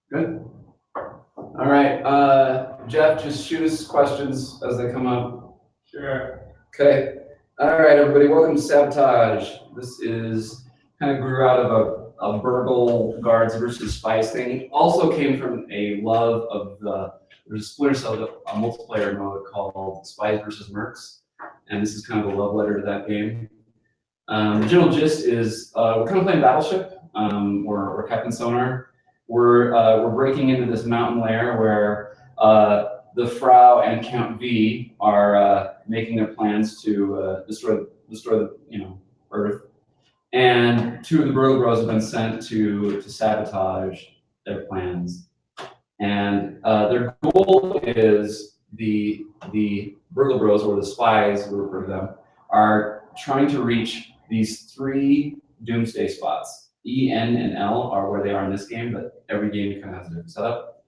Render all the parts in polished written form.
Good. All right, Jeff, just shoot us questions as they come up. Sure. Okay. All right, everybody, welcome to Sabotage. This is kind of grew out of a Burgle guards versus spies thing. Also came from a love of there's a Splinter Cell a multiplayer mode called Spies versus Mercs, and this is kind of a love letter to that game. The general gist is we're kind of playing Battleship. We're Captain Sonar. We're breaking into this mountain lair where the Frau and Count V are making their plans to destroy the Earth, and two of the Burgle Bros have been sent to sabotage their plans. And their goal is the Burgle Bros, or the spies, we refer to them, are trying to reach these three doomsday spots. E, N, and L are where they are in this game, but every game kind of has a different setup.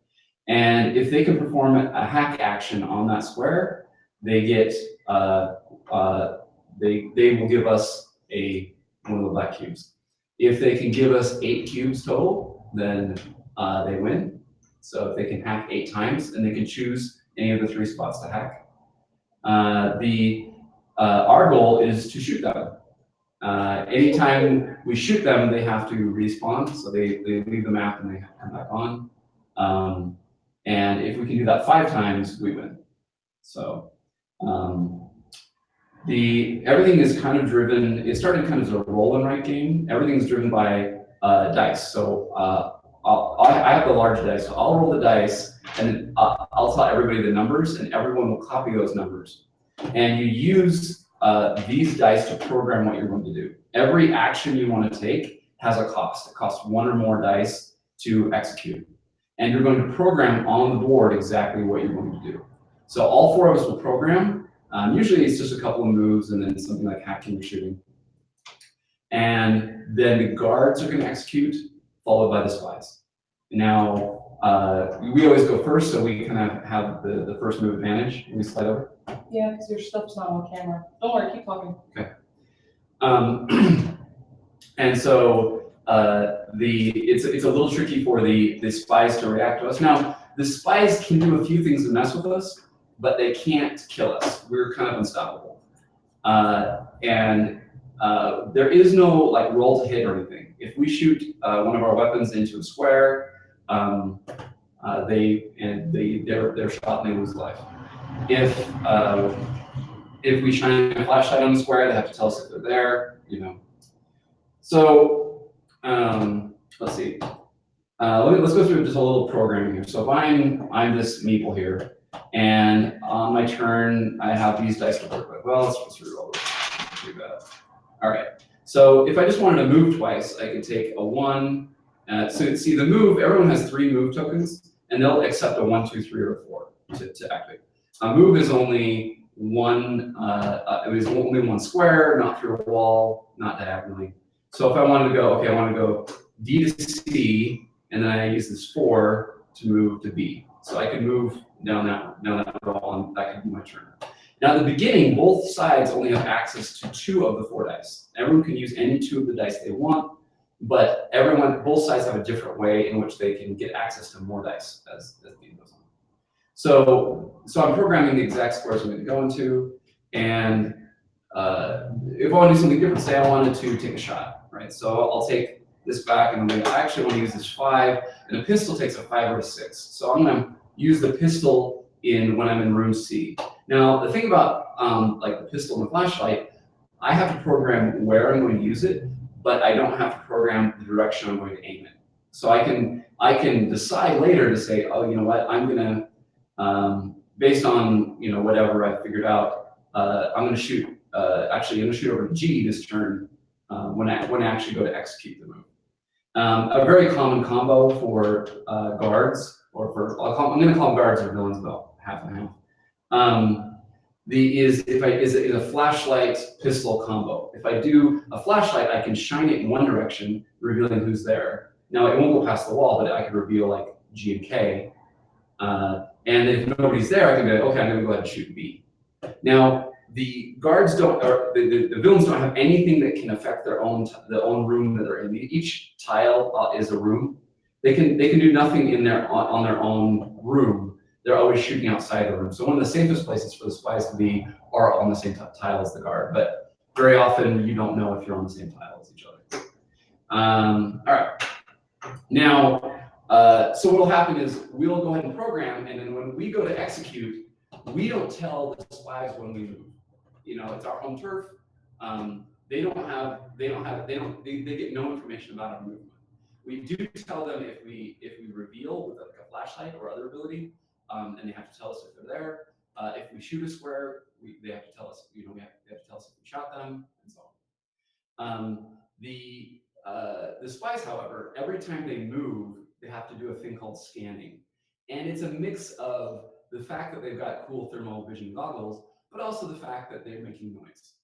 And if they can perform a hack action on that square, they get they will give us one of the black cubes. If they can give us 8 cubes total, then they win. So if they can hack 8 times, and they can choose any of the 3 spots to hack. Our goal is to shoot them. Anytime we shoot them, they have to respawn, so they leave the map and they come back on. And if we can do that 5 times, we win. So everything is kind of driven. It started kind of as a roll and write game. Everything's driven by dice. So I have the large dice, so I'll roll the dice, and I'll tell everybody the numbers, and everyone will copy those numbers. And you use these dice to program what you're going to do. Every action you want to take has a cost. It costs 1 or more dice to execute. And you're going to program on the board exactly what you're going to do. So all 4 of us will program. Usually it's just a couple of moves and then something like hacking or shooting. And then the guards are going to execute, followed by the spies. Now, we always go first, so we kind of have the first move advantage. Can we slide over? Yeah, because your stuff's not on camera. Don't worry, keep talking. Okay. And so it's a little tricky for the spies to react to us. Now, the spies can do a few things to mess with us, but they can't kill us. We're kind of unstoppable. And there is no like roll to hit or anything. If we shoot one of our weapons into a square, they're shot and they lose life. If we shine a flashlight on the square, they have to tell us if they're there. So let's see. Let's go through just a little programming here. So if I'm this meeple here, and on my turn I have these dice to work with. Well, let's just reroll this. Do that. All right. So if I just wanted to move twice, I could take a 1. So see the move. Everyone has 3 move tokens, and they'll accept a 1, 2, 3, or a 4 to activate. A move is only one. It was only 1 square, not through a wall, not diagonally. So if I wanted to go, okay, I want to go D to C, and then I use this 4 to move to B. So I can move down that wall, and that could be my turn. Now, at the beginning, both sides only have access to 2 of the 4 dice. Everyone can use any 2 of the dice they want, but both sides have a different way in which they can get access to more dice as the game goes on. So I'm programming the exact squares I'm going to go into, and if I want to do something different, say I wanted to take a shot, right? So I'll take this back, and I actually want to use this 5, and a pistol takes a 5 or a 6. So I'm going to use the pistol when I'm in room C. Now, the thing about like the pistol and the flashlight, I have to program where I'm going to use it, but I don't have to program the direction I'm going to aim it. So I can decide later to say, oh, you know what, I'm going to, based on whatever I figured out, I'm going to shoot. Actually, I'm going to shoot over to G this turn when I actually go to execute the move. A very common combo for guards, or I'm going to call them guards or villains, about half and half. Is a flashlight pistol combo. If I do a flashlight, I can shine it in one direction, revealing who's there. Now it won't go past the wall, but I could reveal like G and K. And if nobody's there, I can go, okay, I'm going to go ahead and shoot B. Now the guards don't, or the villains don't have anything that can affect the own room that they're in. Each tile is a room. They can do nothing in their on their own room. They're always shooting outside the room. So one of the safest places for the spies to be are on the same tile as the guard. But very often you don't know if you're on the same tile as each other. All right. Now, so what will happen is we'll go ahead and program, and then when we go to execute, we don't tell the spies when we move. You know, it's our home turf. They get no information about our movement. We do tell them if we reveal with like a flashlight or other ability, and they have to tell us if they're there. If we shoot a square, they have to tell us. You know, they have to tell us if we shot them, and so on. The spies, however, every time they move, they have to do a thing called scanning, and it's a mix of the fact that they've got cool thermal vision goggles, but also the fact that they're making noise.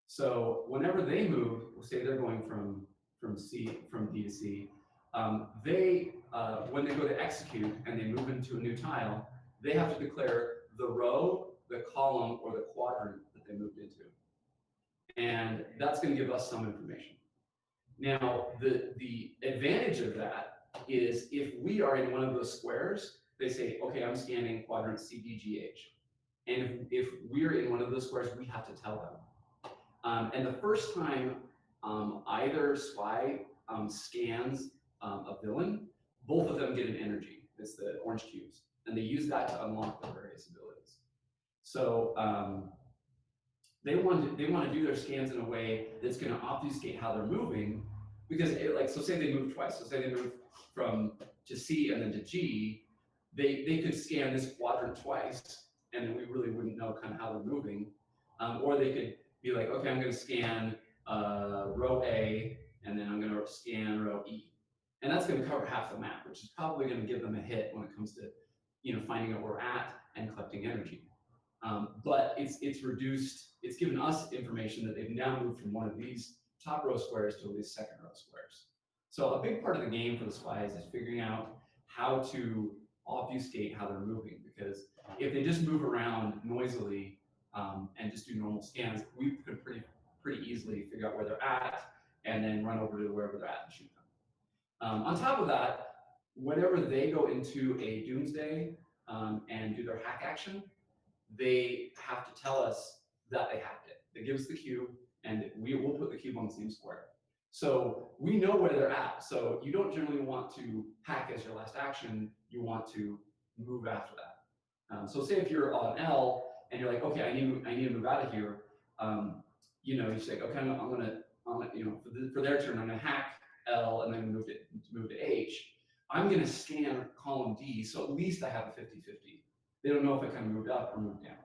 So whenever they move, say they're going from D to C, when they go to execute and they move into a new tile, they have to declare the row, the column, or the quadrant that they moved into, and that's going to give us some information. Now, the advantage of that is if we are in one of those squares, they say, okay, I'm scanning quadrant C, D, G, H. And if we're in one of those squares, we have to tell them. And the first time either spy scans a villain, both of them get an energy. It's the orange cubes. And they use that to unlock their various abilities. So they want to do their scans in a way that's going to obfuscate how they're moving, because so say they move twice. So say they move to C and then to G, they could scan this quadrant twice, and then we really wouldn't know kind of how they're moving. Or they could be like, okay, I'm going to scan row A, and then I'm going to scan row E, and that's going to cover half the map, which is probably going to give them a hit when it comes to finding out where we're at and collecting energy. But it's reduced. It's given us information that they've now moved from one of these top row squares to these second row squares. So a big part of the game for the spies is figuring out how to obfuscate how they're moving, because if they just move around noisily and just do normal scans, we could pretty easily figure out where they're at and then run over to wherever they're at and shoot them. On top of that, whenever they go into a doomsday and do their hack action, they have to tell us that they hacked it. They give us the cube, and we will put the cube on the same square. So we know where they're at. So you don't generally want to hack as your last action. You want to move after that. So say if you're on L and you're like, okay, I need to move out of here. You say, okay, I'm gonna for their turn, I'm gonna hack L and then move to H. I'm gonna scan column D, so at least I have a 50-50. They don't know if I kind of moved up or moved down.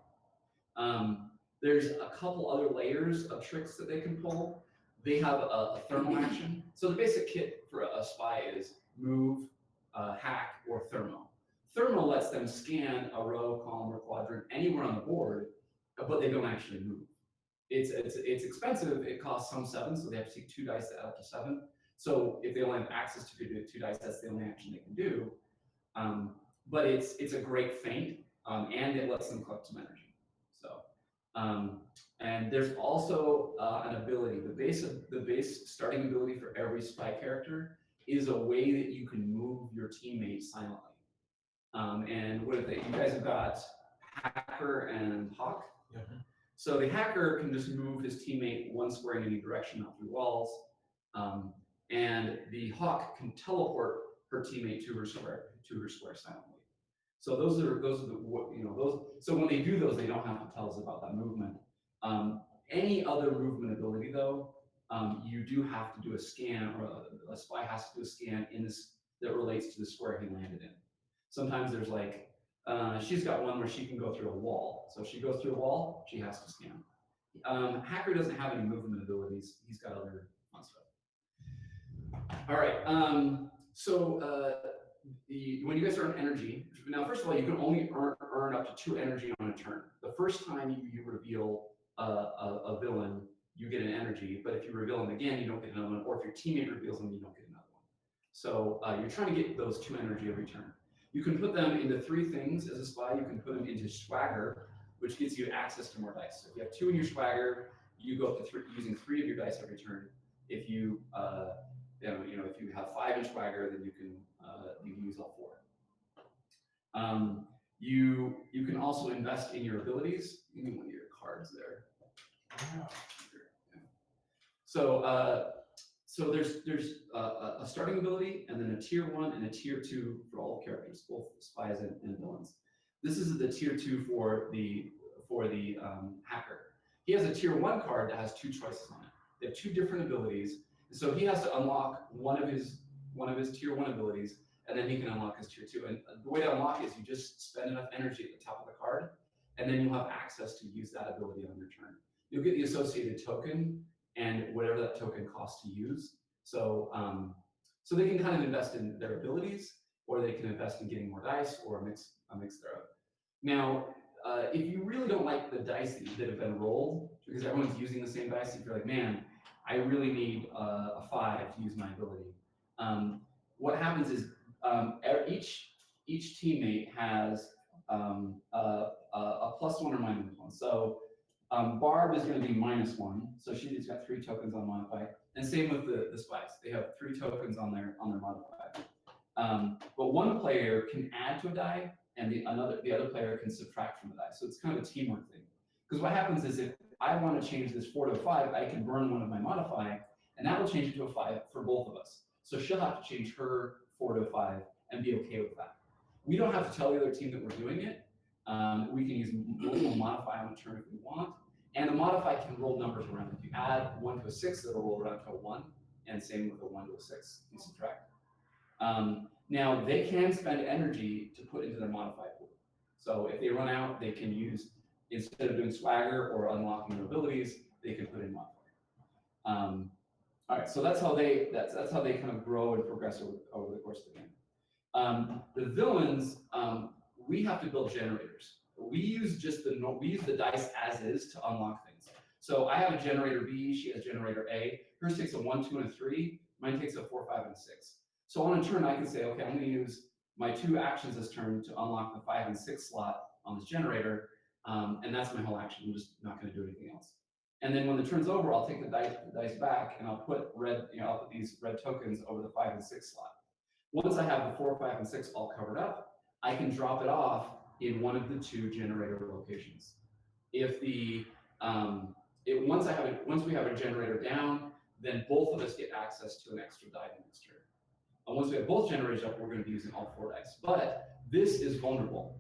There's a couple other layers of tricks that they can pull. They have a thermal action. So the basic kit for a spy is move, hack, or thermal. Thermal lets them scan a row, column, or quadrant anywhere on the board, but they don't actually move. It's expensive. It costs some 7, so they have to take 2 dice to add up to 7. So if they only have access to 2 dice, that's the only action they can do. But it's a great feint, and it lets them collect some energy. So, and there's also an ability. The base starting ability for every spy character is a way that you can move your teammates silently. And what are they? You guys have got Hacker and Hawk. Yeah. So the Hacker can just move his teammate 1 square in any direction, not through walls. And the Hawk can teleport her teammate to her square silently. So those are those. So when they do those, they don't have to tell us about that movement. Any other movement ability, though, you do have to do a scan, or a spy has to do a scan in this that relates to the square he landed in. Sometimes there's like she's got one where she can go through a wall. So if she goes through a wall, she has to scan. Hacker doesn't have any movement abilities. He's got other fun stuff. All right. When you guys earn energy, now first of all, you can only earn up to 2 energy on a turn. The first time you reveal a villain, you get an energy, but if you reveal them again, you don't get another one, or if your teammate reveals them, you don't get another one. So you're trying to get those 2 energy every turn. You can put them into 3 things as a spy. You can put them into swagger, which gives you access to more dice. So if you have 2 in your swagger, you go up to 3 using 3 of your dice every turn. If you if you have 5 in swagger, then you can you can use all four. You can also invest in your abilities. Give me one of your cards there. Yeah. So there's a starting ability, and then a tier 1 and a tier 2 for all characters, both spies and villains. This is the tier 2 for the hacker. He has a tier 1 card that has 2 choices on it. They have 2 different abilities, and so he has to unlock one of his tier 1 abilities, and then he can unlock his tier 2. And the way to unlock is you just spend enough energy at the top of the card, and then you'll have access to use that ability on your turn. You'll get the associated token and whatever that token costs to use. So so they can kind of invest in their abilities, or they can invest in getting more dice, or a mix thereof. Now, if you really don't like the dice that have been rolled, because everyone's using the same dice, if you're like, man, I really need a 5 to use my ability. What happens is each teammate has a +1 or -1. So Barb is going to be -1, so she's got 3 tokens on modify, and same with the spies. They have 3 tokens on their modify. But one player can add to a die, and the other player can subtract from the die. So it's kind of a teamwork thing. Because what happens is if I want to change this 4 to a 5, I can burn one of my modify, and that will change it to a 5 for both of us. So she'll have to change her 4 to a 5 and be okay with that. We don't have to tell the other team that we're doing it. We can use multiple modify on a turn if we want. And the modify can roll numbers around. If you add 1 to a 6, it'll roll around to a 1. And same with a 1 to a 6, you subtract. Now, they can spend energy to put into their modify pool. So if they run out, they can use, instead of doing swagger or unlocking their abilities, they can put in modify. All right, so that's how they kind of grow and progress over the course of the game. The villains, we have to build generators. We use the dice as is to unlock things. So I have a generator B, she has generator A. Hers takes a 1, 2, and a 3. Mine takes a 4, 5, and a 6. So on a turn, I can say, okay, I'm going to use my 2 actions this turn to unlock the 5 and 6 slot on this generator, and that's my whole action. I'm just not going to do anything else. And then when the turn's over, I'll take the dice back, and I'll put I'll put these red tokens over the 5 and 6 slot. Once I have the 4, 5, and 6 all covered up, I can drop it off in one of the 2 generator locations. If once we have a generator down, then both of us get access to an extra die the next turn. And once we have both generators up, we're going to be using all 4 dice. But this is vulnerable.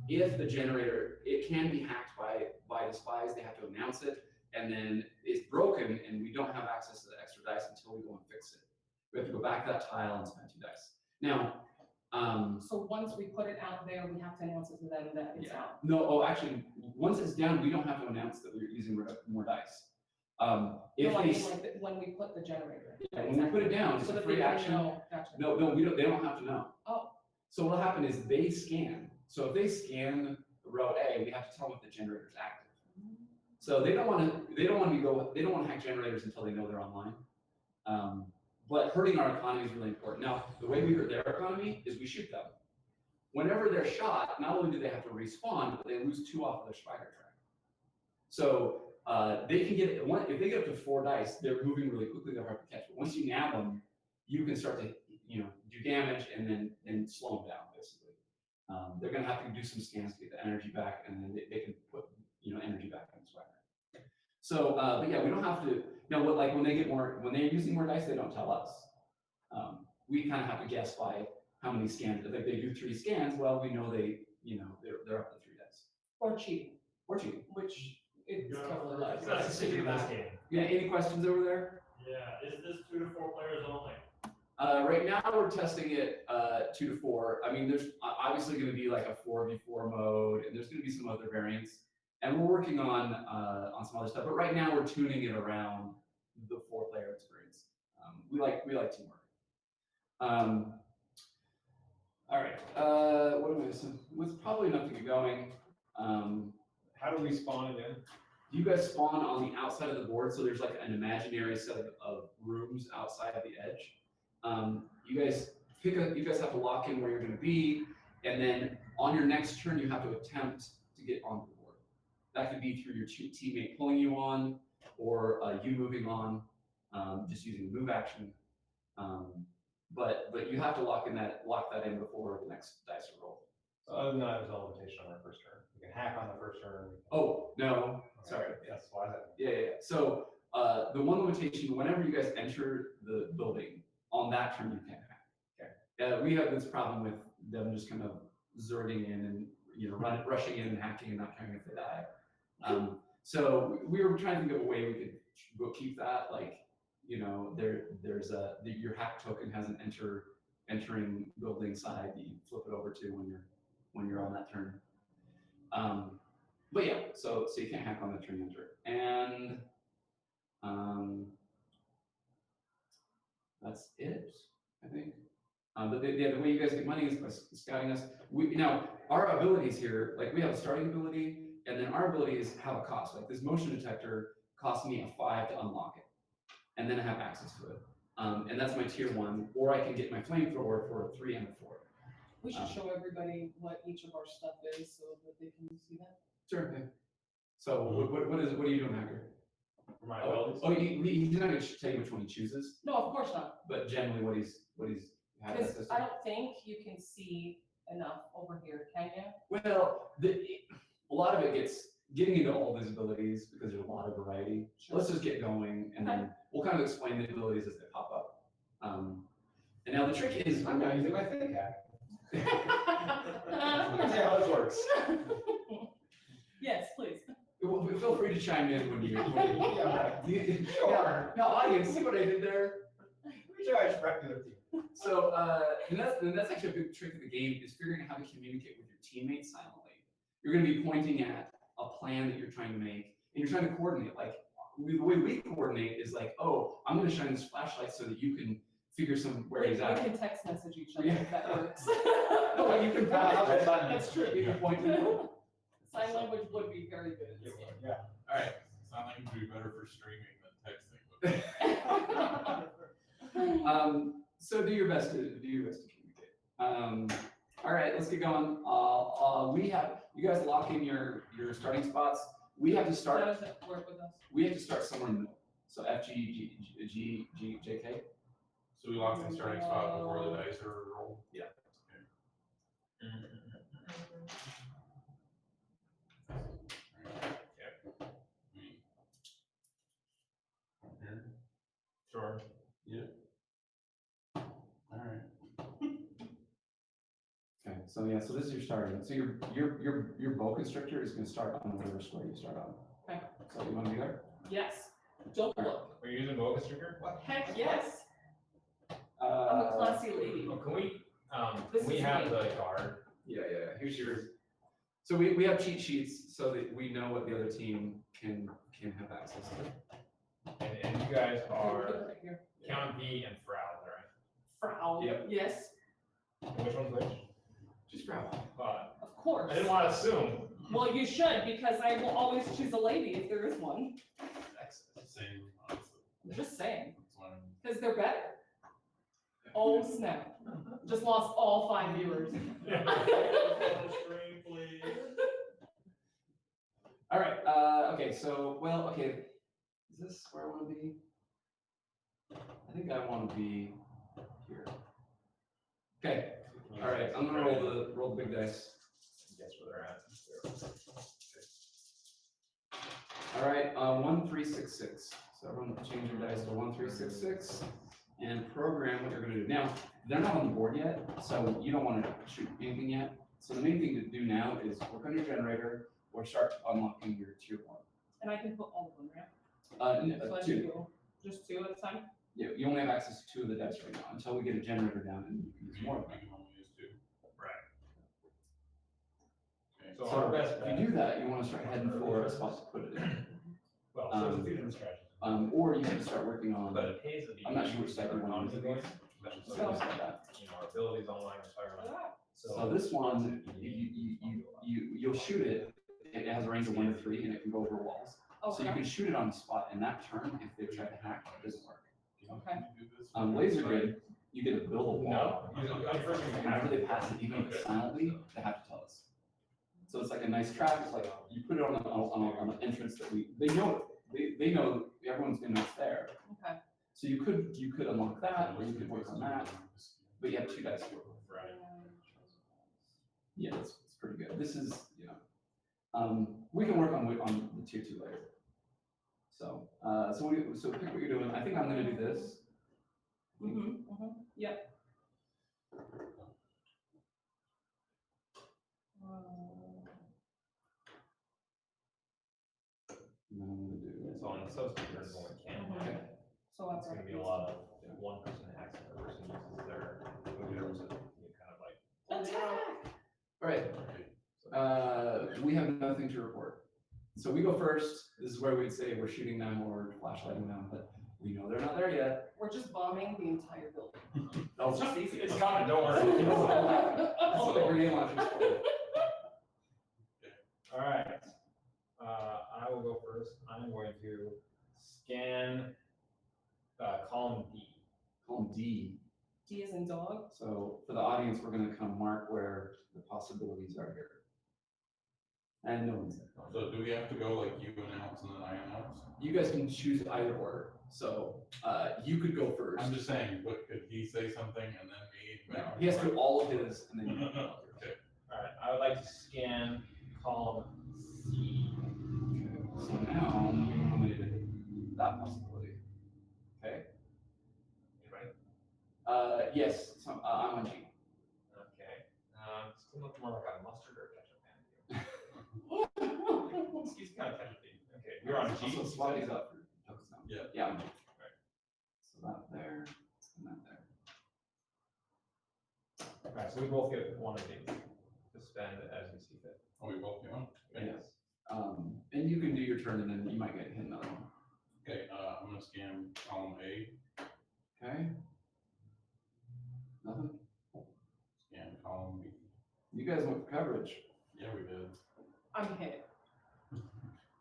If the generator, it can be hacked by the spies. They have to announce it, and then it's broken, and we don't have access to the extra dice until we go and fix it. We have to go back to that tile and spend 2 dice. Now, so once we put it out there, we have to announce it to them that it's out. No, actually, once it's down, we don't have to announce that we're using more dice. When we put the generator. Yeah, when we put it down, it's a free action. Gotcha. No, they don't have to know. Oh. So what'll happen is they scan. So if they scan row A, we have to tell them if the generator's active. So they don't want to hack generators until they know they're online. But hurting our economy is really important. Now, the way we hurt their economy is we shoot them. Whenever they're shot, not only do they have to respawn, but they lose 2 off of their swagger track. So they can if they get up to 4 dice, they're moving really quickly, they're hard to catch. But once you nab them, you can start to do damage and then slow them down, basically. They're going to have to do some scans to get the energy back, and then they can put energy back in the swagger. So, but yeah, we don't have to. Now, when they're using more dice, they don't tell us. We kind of have to guess by how many scans. If they do 3 scans, well, we know they're up to 3 dice. Or cheating. Which it's totally like. That's a secret of this game. Yeah. Any questions over there? Yeah. Is this 2 to 4 players only? Right now we're testing it 2 to 4. I mean, there's obviously going to be like a 4v4 mode, and there's going to be some other variants. And we're working on some other stuff, but right now we're tuning it around the 4-player experience. We like teamwork. All right. What am I missing? It's probably enough to get going. How do we spawn again? You guys spawn on the outside of the board, so there's like an imaginary set of rooms outside of the edge. You guys have to lock in where you're going to be, and then on your next turn you have to attempt to get onto the board. That could be through your teammate pulling you on, or you moving on, just using the move action. but you have to lock that in before the next dice are rolled. So other than that, there's no limitation on our first turn. We can hack on the first turn. Oh, no, sorry. Yes, why is that? Yeah. So, the one limitation, whenever you guys enter the building, on that turn you can't hack. Okay. We have this problem with them just kind of zerging in and, rushing in and hacking and not caring if they die. So we were trying to think of a way we could keep that, like, your hack token has an entering building side that you flip it over to when you're on that turn. But yeah, so you can't hack on the turn you enter. And that's it, I think. But the way you guys get money is by scouting us. Our abilities here, like we have a starting ability, and then our abilities have a cost. Like this motion detector costs me a 5 to unlock it, and then I have access to it. And that's my tier 1, or I can get my flamethrower for a 3 and a 4. We should show everybody what each of our stuff is so that they can see that. Sure. Yeah. So what are you doing, Hacker? For my abilities? He's not going to tell you which one he chooses, No, of course not. but generally what he's had access Because to. I don't think you can see enough over here, can you? Well, a lot of it gets getting into all these abilities because there's a lot of variety. Sure. Let's just get going, and then we'll kind of explain the abilities as they pop up. And now the trick is, I'm not using my fake hack. Yes, That's how this works. please. feel free to chime in when you. Yeah, sure. Now, audience, see what I did there? We charge regular people. So, and that's actually a big trick of the game is figuring out how to communicate with your teammates silently. You're going to be pointing at a plan that you're trying to make, and you're trying to coordinate. Like the way we coordinate is like, oh, I'm going to shine this flashlight so that you can figure where he's at. We can text message each other Yeah. if that works. No, you can That's true. You can point to Sign language would be very good. Yeah. All right. Sound like it'd be better for streaming than texting. So do your best to communicate. All right, let's get going. You guys lock in your starting spots. We have to How start. does it work with us? We have to start somewhere in the middle. So F, G, J, K. So we locked the starting spot before the dice are rolled? Yeah. Sure. Yeah. Alright. Okay. So yeah. So this is your starting. So your bow constrictor is going to start on whatever square you start on. Okay. So you want to be there? Yes. Don't look. Are you using boa constrictor? What? Heck yes. I'm a classy lady. Oh, can we This is have me. the card? Yeah. Here's yours. So we have cheat sheets so that we know what the other team can have access to. And you guys Put it are right here. Count V and Frau, right? Frau. Yep. Yes, Which one's which? Just grab one. of course. I didn't want to assume. Well, you should, because I will always choose a lady if there is one. It's the same, honestly. I'm just saying, That's why I'm. because they're better. Oh snap. Just lost all 5 viewers. Screen, please. All right. Okay. So okay. Is this where I want to be? I think I want to be here. Okay. All right. I'm gonna roll the big dice. Guess where they're at. All right. 1, 3, 6, 6. So everyone change your dice to 1, 3, 6, 6, and program what you're gonna do. Now they're not on the board yet, so you don't want to shoot anything yet. So the main thing to do now is work on your generator or start unlocking your tier 1. And I can put all of them, right? So I 2. should go just 2 at a time? Yeah, you only have access to 2 of the dice right now until we get a generator down and you can use more of We them. can only use 2. Right. Okay. So So our best if bet. you do that, you want to start heading for a spot to put it in. Well, so there's a few different strategies. Or you can start working on, But it pays to be. I'm not sure which side you want to use. Especially So so, like that. our abilities online are starting. Ah, So this one, you'll shoot it. It has a range of 1 to 3 and it can go over walls. So you Okay, can shoot it on the spot and that turn, if they try to hack, it doesn't work. Okay. Can you do this? Laser grid, you get to build a wall. No, first you Whenever they pass it, even if it's silently, they have to tell us. So it's like a nice trap. It's like you put it on an entrance that they know, everyone's gonna know it's there. okay. So you could unlock that, or you could work on that, but you have 2 dice to work with. Right. Yeah, it's pretty good. This is, we can work on the tier 2 later. So, so pick what you're doing. I think I'm gonna do this. Yep. And then I'm gonna do. So on the substitute turns when we can. Okay. So It's gonna be a lot of one person hacks and the person uses their movers and you kind of like. Attack! All right. We have nothing to report. So we go first. This is where we'd say we're shooting them or flashlighting them, but we know they're not there yet. We're just bombing the entire building. That's just easy. It's coming, don't worry. That's what the grenade launcher's for. All right. I will go first. I'm going to scan column D. Column D. D is in dog. So for the audience, we're gonna kind of mark where the possibilities are here. And no one's there. So do we have to go like you announce and then I announce? You guys can choose either order. So you could go first. I'm just saying, but could he say something and then me? No, he has to do all of his and then you. Okay. All right. I would like to scan column C. Okay. So now we eliminated that possibility. Okay. Right. Yes. So I'm on G. Okay. Still look more like a mustard or ketchup man. He's kind of ketchup. Okay. You're on G. So swap these up for Tucker's now. Yeah. Yeah. I'm on G. Right. So that there and that there. All right. So we both get one of these to spend as we see fit. Oh, we both do. Okay. Yes. And you can do your turn and then you might get hit another one. Okay. I'm gonna scan column A. Okay. Nothing. Scan column B. You guys went for coverage. Yeah, we did. I'm hit.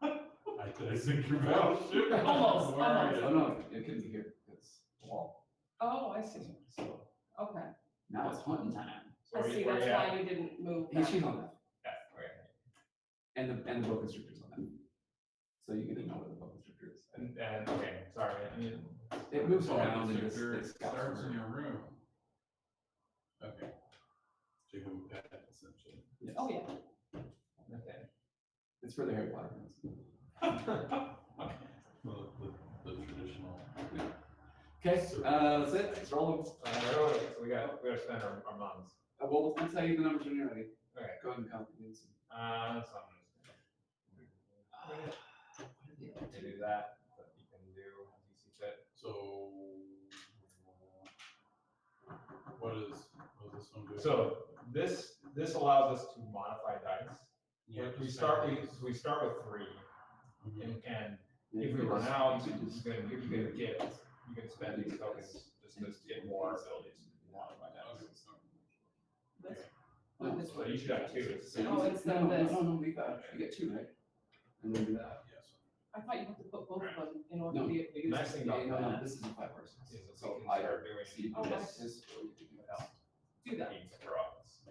I think you're battleship. Almost, Where are almost. Oh you? no, it couldn't be here. It's the wall. Oh, I see. So Okay. now it's hunting time. I see, that's why you didn't move. She's on that. Yeah. Okay. And the boa constrictor's on that. So you get to know where the boa constrictor is. And okay. Sorry. I mean, It moves So around and it it's starts in your room. Okay. So you can pet essentially. Yes. Oh, yeah. okay. It's for the Harry Potter fans. Well, the traditional. Okay, that's it. It's rolling. So we got to spend our moms. Well, let's tell you the numbers when you're ready. Okay. Go ahead and count the names. So I'm just gonna do that. But you can do as you see fit. So what does this one do? So this allows us to modify dice. Yeah, we just start say with 3, Mhm. and Yeah, if we you run just- out, you you could just- can spend these tokens just to get more abilities to modify Okay, dice. so- This- Oh, this So one. you should have 2. It's the same. Oh, instead of No, this. No, leave that. You get 2, right? And then do that. Yes. I thought you had to put both of them in order No, to be. because, Nice thing yeah, about no, that this is a 5 person. is if we So can either start doing see Oh, this, nice. or you can do this. Do that. These drops.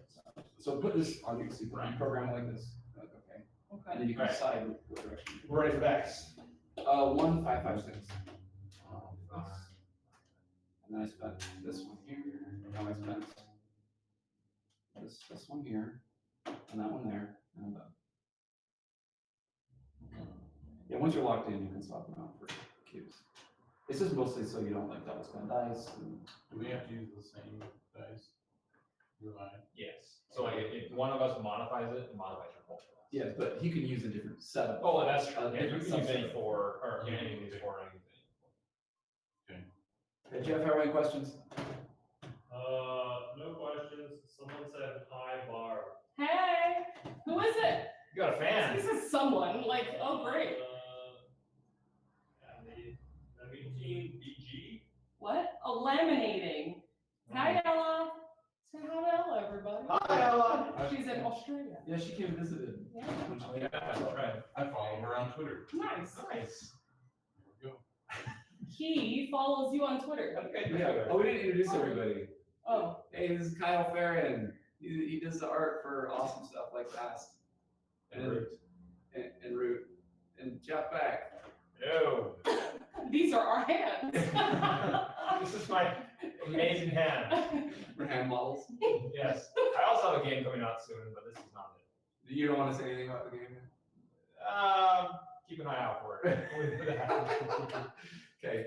So put this on your super program like this. Okay. And Okay. then you can Right. decide what direction. We're ready for backs. 1, 5, 5, 6. And then I spent this one here. Now I spent this one here, and that one there, and I'm done. Yeah, once you're locked in, you can swap them out for cubes. It's just mostly so you don't like double spend dice. And Do we have to use the same dice? You and I? Yes. So like if one of us modifies it modifies your whole class. yeah, but he can use a different setup. Oh, that's true. A Yeah, you different can use any subset. 4 or any of these 4 or anything. Hey, Jeff, have any questions? No questions. Someone said hi, Barb. Hey, who is it? You got a fan. This is someone, like, oh, great. And the team BG. What? Oh, laminating. Hi, Ella. Say hi to Ella, everybody. Hi, Ella. She's in Australia. Yeah, she came and visited. Yeah. When she Oh, yeah, that's right. I follow her on Twitter. Nice. Nice. There we go. He follows you on Twitter. Okay. Yeah. Oh, we didn't introduce everybody. Oh, Hey, this is Kyle Farron. He does the art for awesome stuff like Fast And Root. and Root and Jeff Beck. No. These are our hands. This is my amazing hand. For hand models. Yes. I also have a game coming out soon, but this is not it. You don't want to say anything about the game? Keep an eye out for it. Okay.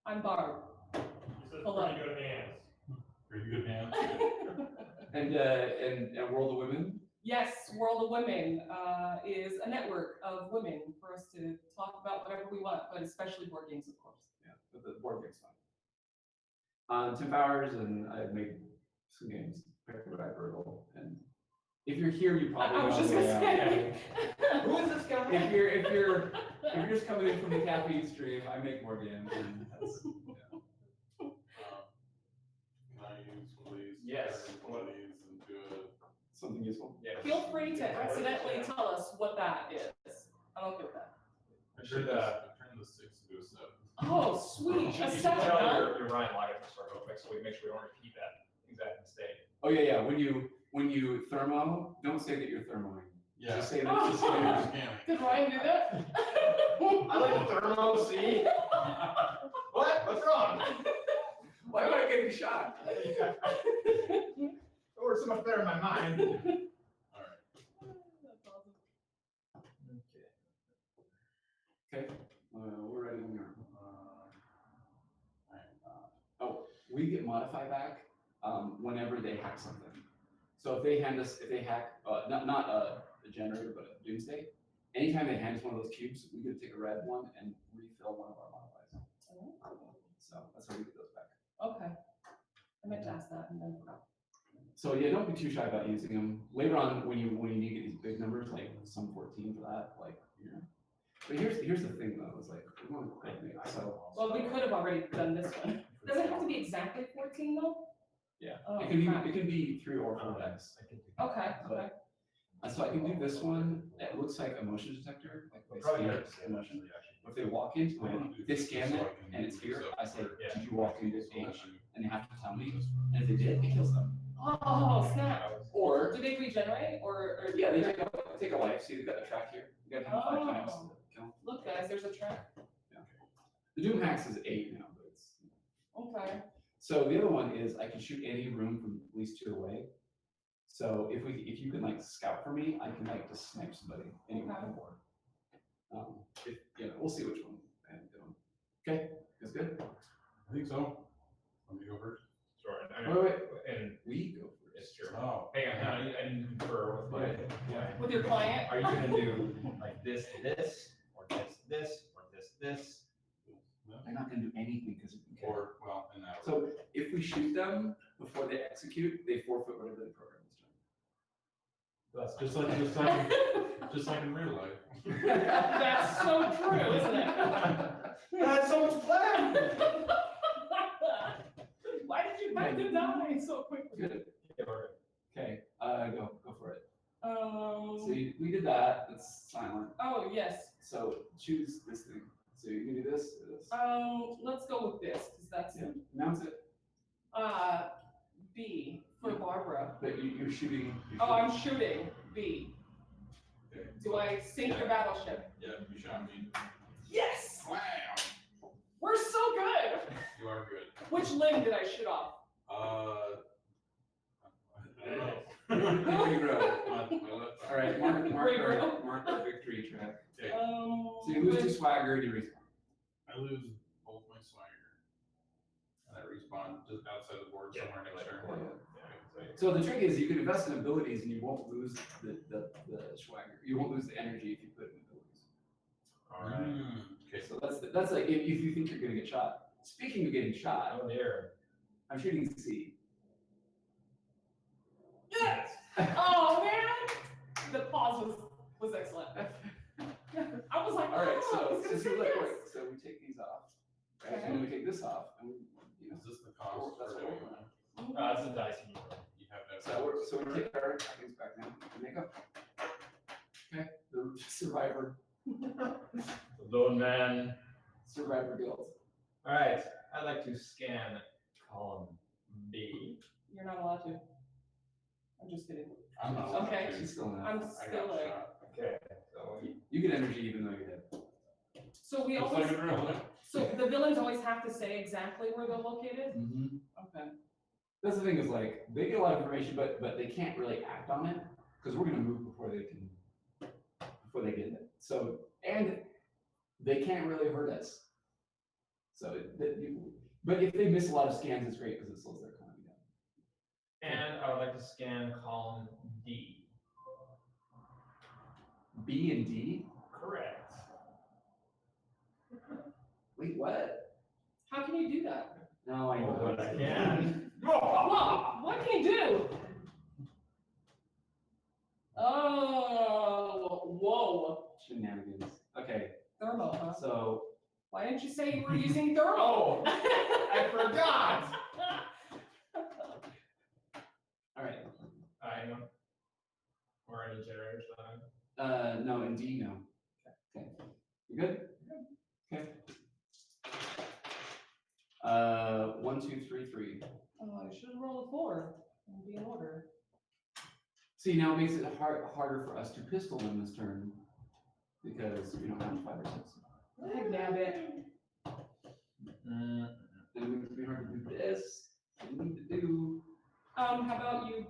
I'm Barb. He says Hold on. pretty good hands. Pretty good hand. And World of Women. Yes, World of Women is a network of women for us to talk about whatever we want, but especially board games, of course. Yeah, but the board game's fun. 10 hours, and I've made some games, Hyperbola, and if you're here, you probably I was know just who I gonna am. say. Who is this guy? If you're just coming in from the caffeine stream, I make board games, and that's, yeah. Can I use one of these? Yes. Turn one of these into Something useful. Yeah. Feel free to accidentally tell us what that is. I'm okay with that. I Sure, turn the 6 into a 7. Oh, sweet. You should A seven, tell huh? your Ryan log it start real quick so we make sure we don't repeat that exact mistake. Oh yeah. When you thermo, don't say that you're thermoing. Yeah. Just say that. Oh. Just say that. Scanning. Did Ryan do that? I like the thermo, see? What? What's wrong? Why am I getting shot? It works so much better in my mind. All right. That's awesome. Okay. We're ready when we are. Alright. Oh, we get modify back whenever they hack something. So if they hack, not a generator, but a doomsday, anytime they hand us one of those cubes, we get to take a red one and refill one of our modifies. So that's how we get those back. Okay. I meant to ask that and then forgot. So yeah, don't be too shy about using them. Later on, when you need to get these big numbers, like some 14 for that, like, you know. But here's the thing though, it's like, we want to coordinate, so. Well, we could have already done this one. Does it have to be exactly 14 though? Yeah, Oh, it can crap. be 3 or 4 decks. Okay, okay. So I can do this one, it looks like a motion detector, like they Probably scan good. emotion. If they walk into it, they scan it, and it's here, I say, did you walk into H? And they have to tell me, and if they did, it kills them. Oh, snap. Or, Do they regenerate or? yeah, they take a life, see, they've got the track here, you gotta have 5 times to kill them. Look, guys, there's a track. The Doom Hacks is 8 now, but it's. Okay. So the other one is I can shoot any room from at least 2 away. So if you can like scout for me, I can like just snipe somebody anywhere on the board. We'll see which one I end up doing. Okay, that's good. I think so. Want me to go first? Sure. Wait, And we go first. it's true. Oh. Hang on, I need to confer with my. Yeah. With your client? Are you gonna do like this, or this, or this? No. I'm not gonna do anything because. Or, well, in that order. So if we shoot them before they execute, they forfeit whatever the program is That's Just like in real life. doing. That's so true, isn't it? That's so much fun. Why did you have to die so quickly? Good. Okay, go for it. So we did that. That's silent. Oh, yes. So choose this thing. So you can do this or this. Let's go with this, because that's, Yeah, announce it. B for Barbara. But you're shooting. Oh, I'm shooting B. Okay. Do I sink your battleship? Yeah, you shot me. Yes! Wow. We're so good! You are good. Which limb did I shoot off? I don't know. Victory row. My left All right, Great row. mark our victory track. Okay. So you lose 2 swagger and you respawn. I lose both my swagger. And I respawn just outside the board Yeah, somewhere next turn. Yeah. So the trick is you can invest in abilities and you won't lose the swagger. You won't lose the energy if you put it in abilities. All right. Okay. So that's like if you think you're gonna get shot. Speaking of getting shot, Oh dear. I'm shooting C. Yes! Oh, man! The pause was excellent. I was like, All right, oh, so he's gonna say look, yes. wait, so we take these off, right? Okay. And then we take this off, and we, you know, Is this the cost that's for what doing we're that? doing. It's a dice you roll. You have to have. So we take our things back now. We make up. Okay, the survivor The lone man. guild. All right. I'd like to scan column B. You're not allowed to. I'm just kidding. I'm not allowed Okay. to. She's still not. I'm I still got like, shot. Okay. So You get energy even though you're dead. So we It's always, like in real life. so the villains always have to say exactly where they're located? Mm-hmm. Okay. That's the thing is like, they get a lot of information, but they can't really act on it, because we're gonna move before they get it. So, and they can't really hurt us. So, but if they miss a lot of scans, it's great, because it slows their economy down. And I would like to scan column D. B and D? Correct. Wait, what? How can you do that? No, I know. But I can. Whoa, what can you do? Oh, whoa, Shenanigans. Okay, thermal, huh? so, Why didn't you say you were using thermal? Oh, I forgot. all right. I know. Or any generators that I'm. No, and D, no. Okay. You good? Okay. 1, 2, 3, 3. Oh, I should have rolled a 4 and be in order. See, now it makes it harder for us to pistol them this turn, because we don't have 5 or 6. Heck, nabbit. And it would be hard to do this. We need to do. How about you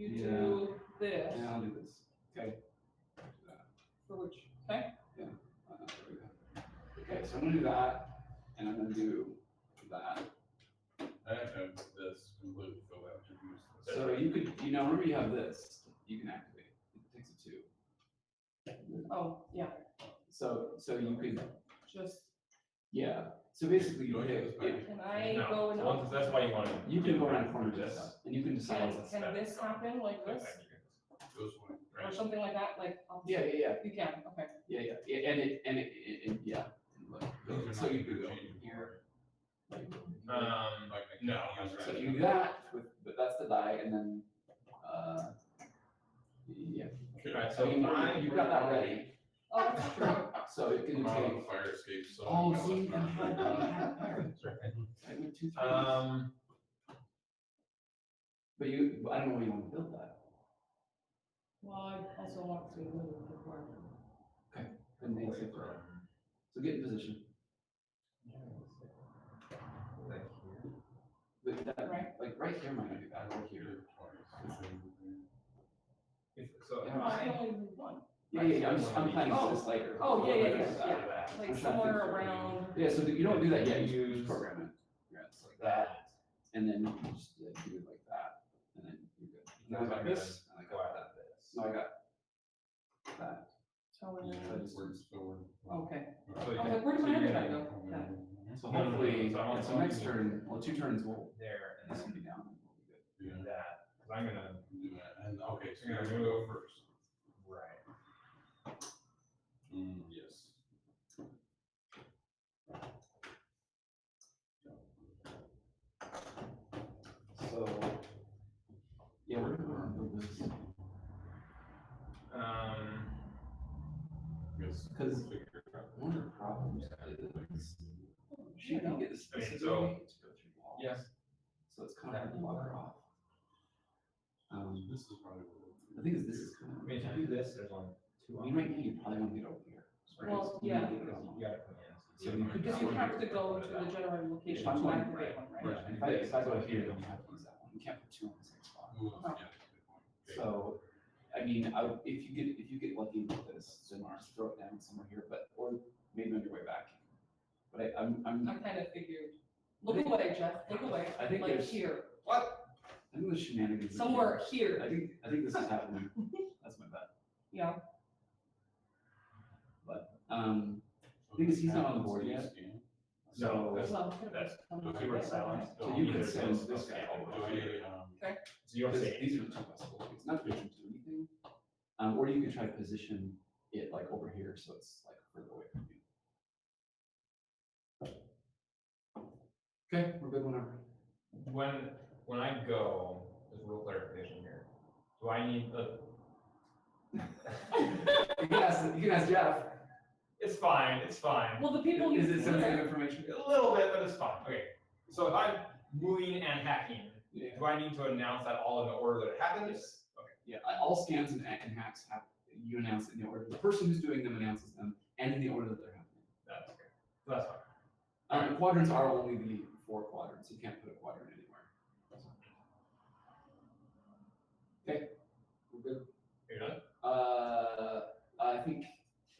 do this? Yeah, I'll do this. Okay. For which, okay? There we go. Okay, so I'm gonna do that, and I'm gonna do that. I have this completely filled out. Confused. So you could, remember you have this, you can activate. It takes a 2. Oh, yeah, So you could, just, yeah. So basically, you Do I get pick, this back? can I No, go in? so that's why you want to. you can go around corners and stuff, and you can decide Can, what's. can this happen like this? This one. Or something like that, like? Yeah. You can, okay. Yeah, and it, yeah. Look, Those are so not you could go interchangeable. here. like, Like I No. can't use So that. you do that but that's the die, and then, yeah. Okay. Alright, I so mean, I. you've got that ready, Oh, that's true. so it can I'm out of take. the fire escape, so. Oh, I see, left you my- had I went 2, 3. But I don't know where you want to build that. Well, I also want to move before. And then it's so get in position. But that, Right. like right here might not be bad, right here. So No, I only moved one. Yeah, I'm planning Oh. for this later. Oh, yeah, Like yeah. that. Like I'm trying to somewhere think through. around. Yeah, so you don't do that yet, you Use- just program it. Yeah, it's like That. that, and then you just do it like that, and then you're good. Now I got this, and I got that. No, I got that. So we're- Okay. Okay. So I you was like, where did my other guy go? Yeah. So No, no, no, hopefully, so I want- so next turn, well, 2 turns will, there and this will then be down, and we'll be good. do that, because I'm gonna. Do that, and, okay, so You're you're gonna gonna go move. first. Right. Yes. So, yeah, we're gonna build this, Yes. because Figure it out. one of the problems is, she can get this I mean, specific so- way to go through walls. Yes. So it's kind of hard to block her off. This is probably what. The thing is, this is kind I of, mean, if you do this, there's one, two I on. mean, right now, you probably want to get over here. right? Well, So you yeah. need to get it on. You gotta come in. So you could Because you have to go to the generator location If I'm to going- activate one, right? Right, and if I go here, then you have to use that one, you can't put 2 on the same spot. Ooh, yeah, that's a good point. Okay. So, I mean, if you get lucky with this, then just throw it down somewhere here, or maybe on your way back. But I'm I kind of figured, look away, Jeff, look away, I think like there's- here, I think the shenanigans. are somewhere here. here, I think this is happening, that's my bet, yeah. but, So thing is, this he's not on the happens board to yet. scan. so. that's- Well, that's- somewhere okay, there, we're right? silent. So you could send this guy over Do here. I, So you don't Because say. these are the 2 possibilities, not that you can do anything, or you could try to position it like over here, so it's like further away from you. Okay, we're good whenever. When I go, just real clarification here, do I need the? You can ask Jeff. It's fine, it's fine. Well, the people. Is you- it sensitive information? A little bit, but it's fine. Okay, so if I'm moving and hacking, Yeah. do I need to announce that all in the order that it happens? Okay. Yeah, all scans and hacks have, you announce it in the order, the person who's doing them announces them, and in the order that they're happening. That's okay. That's fine. Quadrants are only the 4 quadrants. You can't put a quadrant anywhere. Okay, we're good. You're done? I think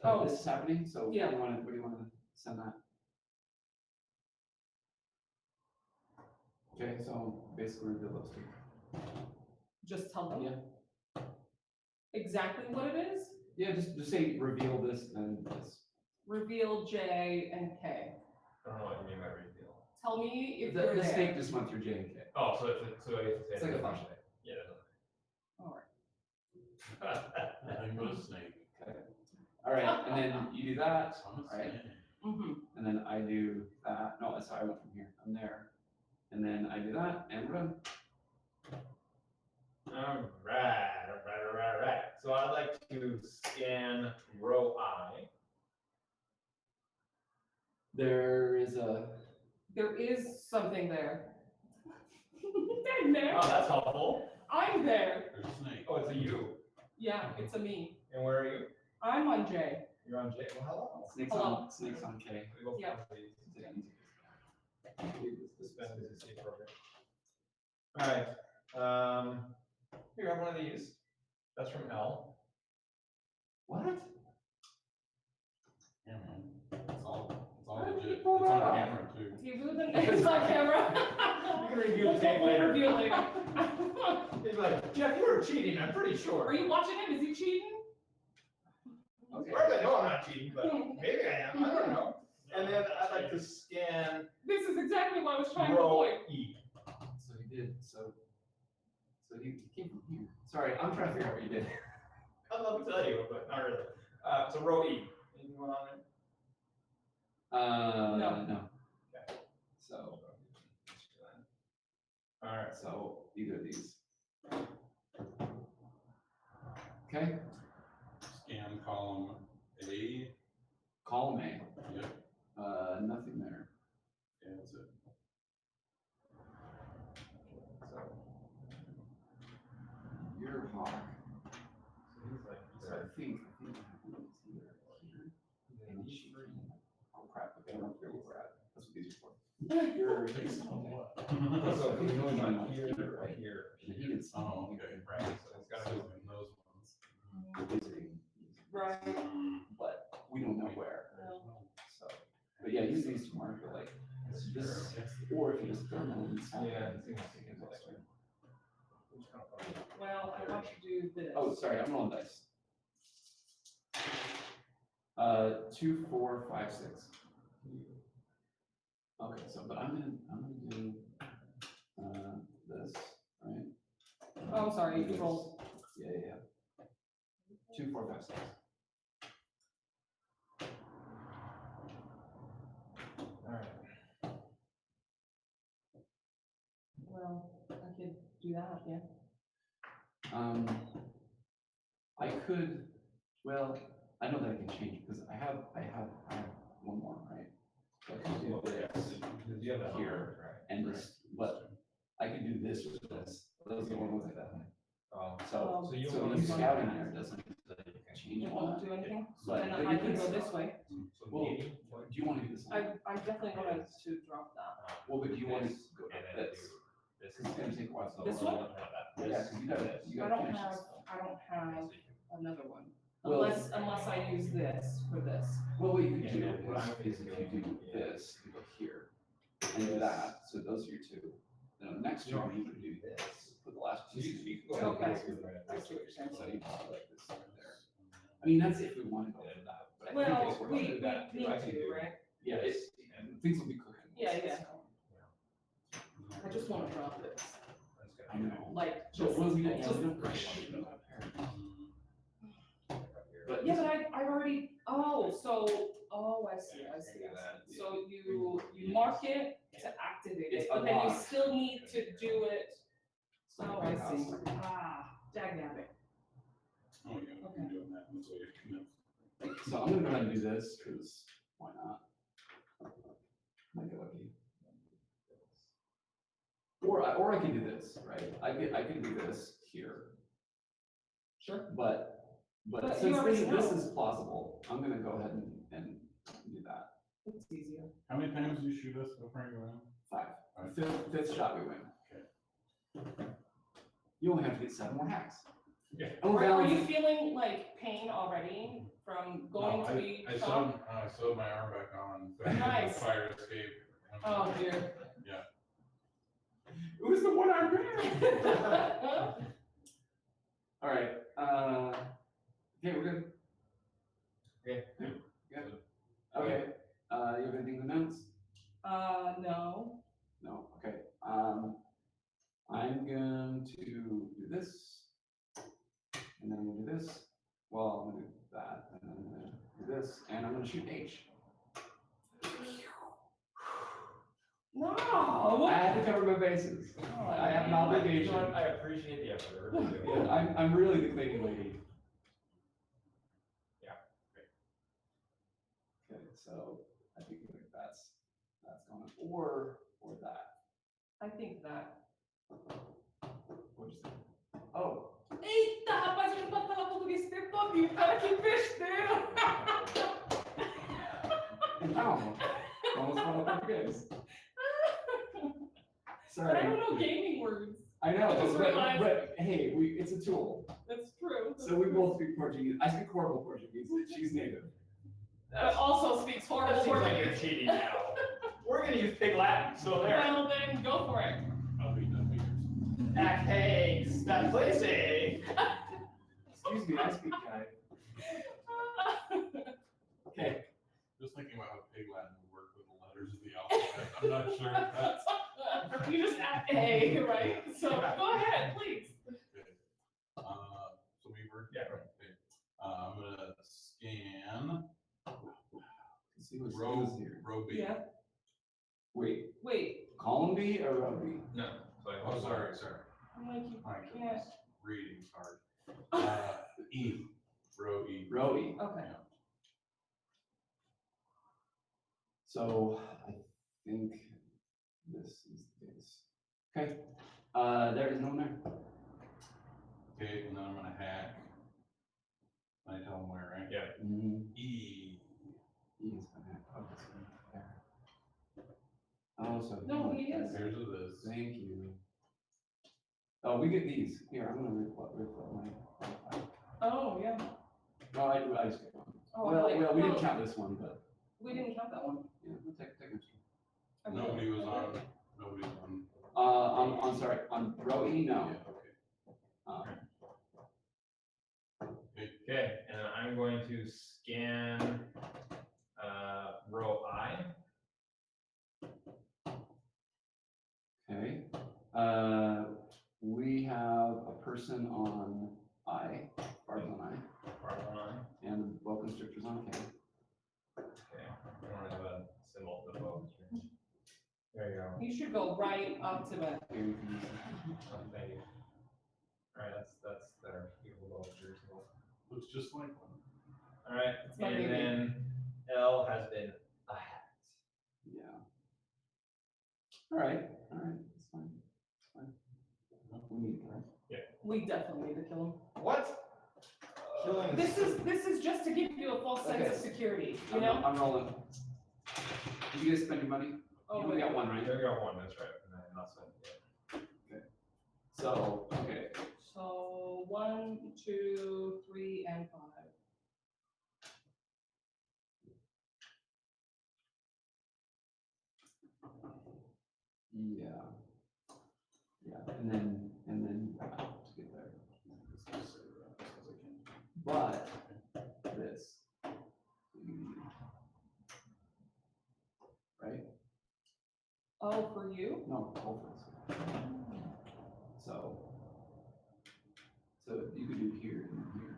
Oh. this is happening. So Yeah. what do you want to send that? Okay, so basically reveal those two. Just tell them Yeah. exactly what it is. Yeah, just say reveal this and this. Reveal J and K. I don't know what you mean by reveal. Tell me if The you're there. snake just went through J and K. Oh, so I get to say It's like a that's function. not- Yeah, All right. that's not- Nothing but a snake. Okay. All right, and then you do that, I'm a right? snake. Mm-hmm. And then I do that. No, sorry, I went from here. I'm there. And then I do that, and we're done. All right. So I'd like to scan row I. There is There is something there. I'm there. Oh, that's helpful. I'm there. There's a snake. Oh, it's a you. Yeah, it's a me. And where are you? I'm on J. You're on J. Well, snakes Hello. on snakes on K. We both Yeah. have these. Suspend as a C program. All right. Here, have one of these. That's from L. What? Yeah, man. It's all How did legit. you It's pull that on off? camera too. Do you really it's on camera? You can review the tape later. Review later. He's like, Jeff, you were cheating. I'm pretty sure. Are you watching him? Is he cheating? As far as I know, I'm not cheating, but maybe I am. I don't know. And then I'd like to scan This is exactly what I was trying to row avoid. E. So he did. So he came from here. Sorry, I'm trying to figure out what you did. I'd love to tell you, but not really. So row E. Anything going on there? No. Okay. So All right. so either of these. Okay. Scan column A. Column A. Yep. Nothing there. Yeah, that's it. So you're hawk. So he's like, So I think what happens here. And she oh crap, okay, I don't care where we're at. That's what these are for. You're Based on what? So he's going on Right here, here, right here. And he did Oh, something. okay. Right. So it's gotta So go. in those ones. Right. But we don't know where. So, but yeah, use these to mark it like this, or if you just don't know. it's not- Yeah. it's gonna take it next turn. Well, I want to do this. Oh, sorry, I'm rolling dice. 2, 4, 5, 6. Okay, so but I'm gonna do this, right? Oh, I'm sorry, you rolled. Yeah. 2, 4, 5, 6. All right. Well, I could do that, yeah. I could, well, I know that I can change because I have one more, right? So I can do this You have that here and just, but I can do this with this. Those are the ones like that. So, So you so want you to- scouting there doesn't change It all won't that. do anything, so But- then but I you can can go this stop. way. Well, do you want to do this? I definitely wanted to drop that. Well, but do you want to go And like then this? do this. Because it's gonna take a while. so- This one? Yeah, because you gotta I don't finish have, this. I don't have another one. Well- Unless I use this for this. Well, what you could Yeah, do what I'm is if you do this, you go here, and do that, so those are your two. Then next You don't turn, you can do this, put the last So piece. you can go Okay. ahead and do it. I see what you're saying. So you just do like this right there. I mean, that's if we want to go for that, but I think Well, it's worth we it. need that too. I can to, do- right? Yeah, it's, and things will be cooking. Yeah. I just wanna drop this, I know. like, So just, what we don't, just- we don't rush it up here. But yeah, this- but I've already, I see. So you mark it to activate It's it, but then you unlocked. still need to do it. it's like Oh, a I big house. see. Dagnabbit. Oh, yeah, I'm doing that. That's what you can. So I'm gonna go ahead and do this, because why not? Might get lucky. Or I can do this, right? I can do this here. Sure. But But since you already this know. is plausible, I'm gonna go ahead and do that. It's easier. How many times do you shoot us before you go in? 5. Five. Fifth shot we win. Okay. You only have to get 7 more hacks. Yeah. Oh, Are you Val's- feeling like pain already from going to be I shot? sewed my arm back on. So Nice. Fire escape. Oh dear. It was the one arm man. All right. Okay, we're good. Okay. Yeah. Okay. You have anything to announce? No. No. Okay. I'm going to do this, and then I'm gonna do this. Well, I'm gonna do that, and then I'm gonna do this, and I'm gonna shoot H. No. I have to cover my bases. I have an obligation. I appreciate the effort. I really do. Yeah, I'm really the cleaning lady. Yeah. Okay, so I think like that's going, or that. I think that. What'd you say? Oh, Eita, rapaz, ele não pode falar português o tempo todinho, cara, que besteira! calma. Vamos falar português. But I Sorry. don't know gaming words. I know, I just but realized- hey, it's a tool. That's true. So we both speak Portuguese. I speak horrible Portuguese. She's native. Also speaks horrible That seems like you're Portuguese. cheating now. We're gonna use Pig Latin, so there. Well, then go for it. I'll be done with yours. Hey, stop placing. Excuse me, I speak Thai. Okay. Just thinking about how Pig Latin would work with the letters of the alphabet. I'm not sure if that's You just add A, right? So go ahead, please. okay. So we were. Yeah. Okay. I'm gonna scan Let's see what's row here. row B. Yeah. Wait, Wait. column B or row B? No. So Oh, sorry. I'm like, you My can't. goodness. Reading's hard. E. Row E. Row E. Okay. So I think this is this. Okay. There is no one there. Okay, and then I'm gonna hack. I tell them where, right? Yeah. E. He is gonna have, oh, this one there. Oh, so. No, he is. Here's this. Thank you. Oh, we get these. Here, I'm gonna refill my. Oh, yeah. No, I just get one. Oh, Well, like, we didn't well, count this one, but We didn't count that one? yeah, we'll take extra. Okay. Nobody was on. Nobody's on. On sorry, on row E, no. Yeah, okay. Okay, and I'm going to scan row I. Okay. We have a person on I, Barb's on I, Part one. and bow constrictors on K. Okay, I want to have a symbol for the bow. There you go. You should go right up to the. Here you can use it. Oh, thank you. All right, that's better. You can go up yours. Looks just like one. All right, my and baby. then L has been a hat. Yeah. All right, it's fine, it's fine. We need to, right? We definitely need to kill him. What? Killing. This is just to give you a false sense of Okay. security, you know? I'm rolling. Did you guys spend your money? Oh, You only wait. got one, right? I got one, that's right, and I'm not spending it. So, okay, So 1, 2, 3, and 5. yeah. Yeah, and then to get there. But this. Right? Oh, for you? No, both of us. So you could do here and here.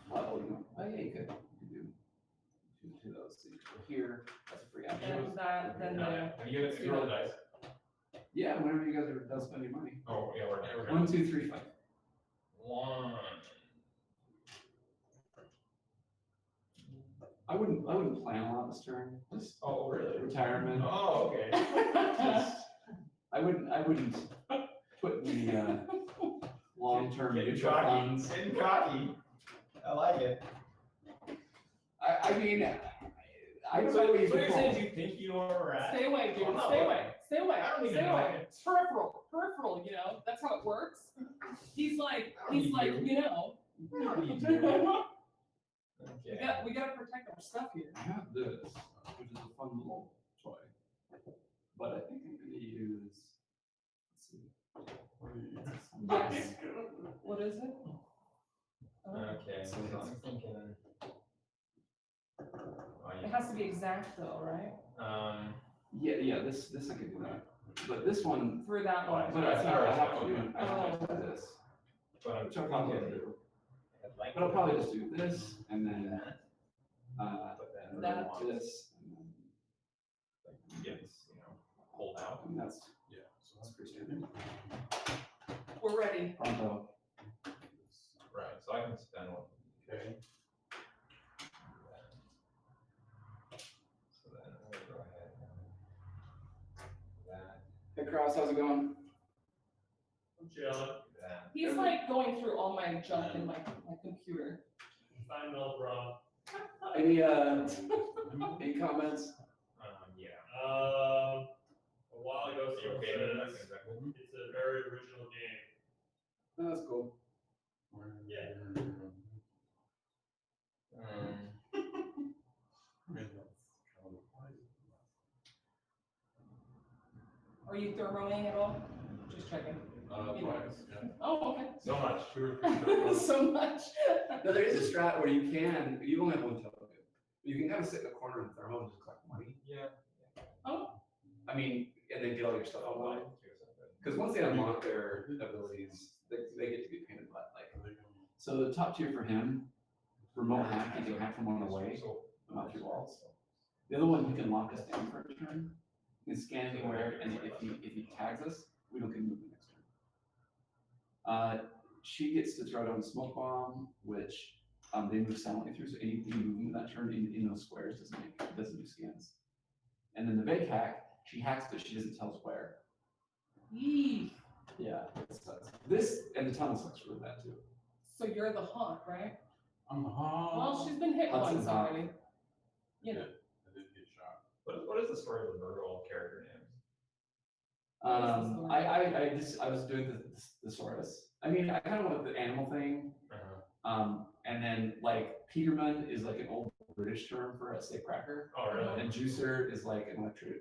Well, you know, oh yeah, you could do two of those. So you could go here, that's a free action. And that, then No, the. yeah. Have you roll the dice? Yeah, whenever you guys are done spending money. Oh, yeah, we're 1, 2, 3, 5. 1. I wouldn't plan a lot this turn. Just Oh, really? retirement. Oh, okay. Just- I wouldn't put the long-term Getting mutual cocky. funds. Getting cocky. I like it. I mean, I don't So know where you so you're can saying pull. you think you know where we're at? Stay away, dude. I'm not Stay looking. away. Stay away. I don't even Stay know away. it. Peripheral. You know, that's how it works. He's like, I don't need you. you know. I don't need you. Okay. We gotta protect our stuff here. I have this, which is a fun little toy. But I think I'm gonna use, let's see. Yes. What is it? Oh, Okay, so I'm thinking. it has to be exact though, right? Yeah, this I could do that. But this one, Through that one. but I have to do, I have to Oh. do this. But I'm Which I'll probably do. like. But I'll probably just do this and then, But then and That. then this, and then, like gets, pulled out. and that's Yeah, so that's that's pretty standard. We're ready. Pronto. Right, so I can spend one. okay. So then I'm gonna go ahead and do that, Hey Cross, how's it going? I'm chilling. do that. He's like going through all my junk in my computer. Find no problem. Any any comments? Yeah. A while ago, So you someone okay with that? says Is that cool? it's a very original game. No, that's cool. Yeah. Are you thermoing at all? Just checking. Twice, yeah. Oh, okay. So much. So much. No, there is a strat where you only have one token. You can kind of sit in the corner in thermal and just collect money. Yeah. I mean, and then get all your stuff online. Because once they unlock their abilities, they get to be a pain in the butt. Like, so the top tier for him, remote hack, you can hack from one away, but not through walls. The other one, you can lock us down for a turn. You can scan anywhere, and if he tags us, we don't get moved the next turn. She gets to throw down a smoke bomb, which they move silently through, so anything you move in that turn in those squares doesn't do scans. And then the vague hack, she hacks, but she doesn't tell us where. Yee. Yeah, it sucks. This and the tunnel sucks really bad too. So you're the haunt, right? I'm the hog. Well, she's been hit Hudson once Hawk. already. You know. I did get shot. What is the story of the Virgil character names? I was doing the thesaurus. I mean, I kind of went with the animal thing. And then like Peterman is like an old British term for a steak cracker. Oh, really? And juicer is like an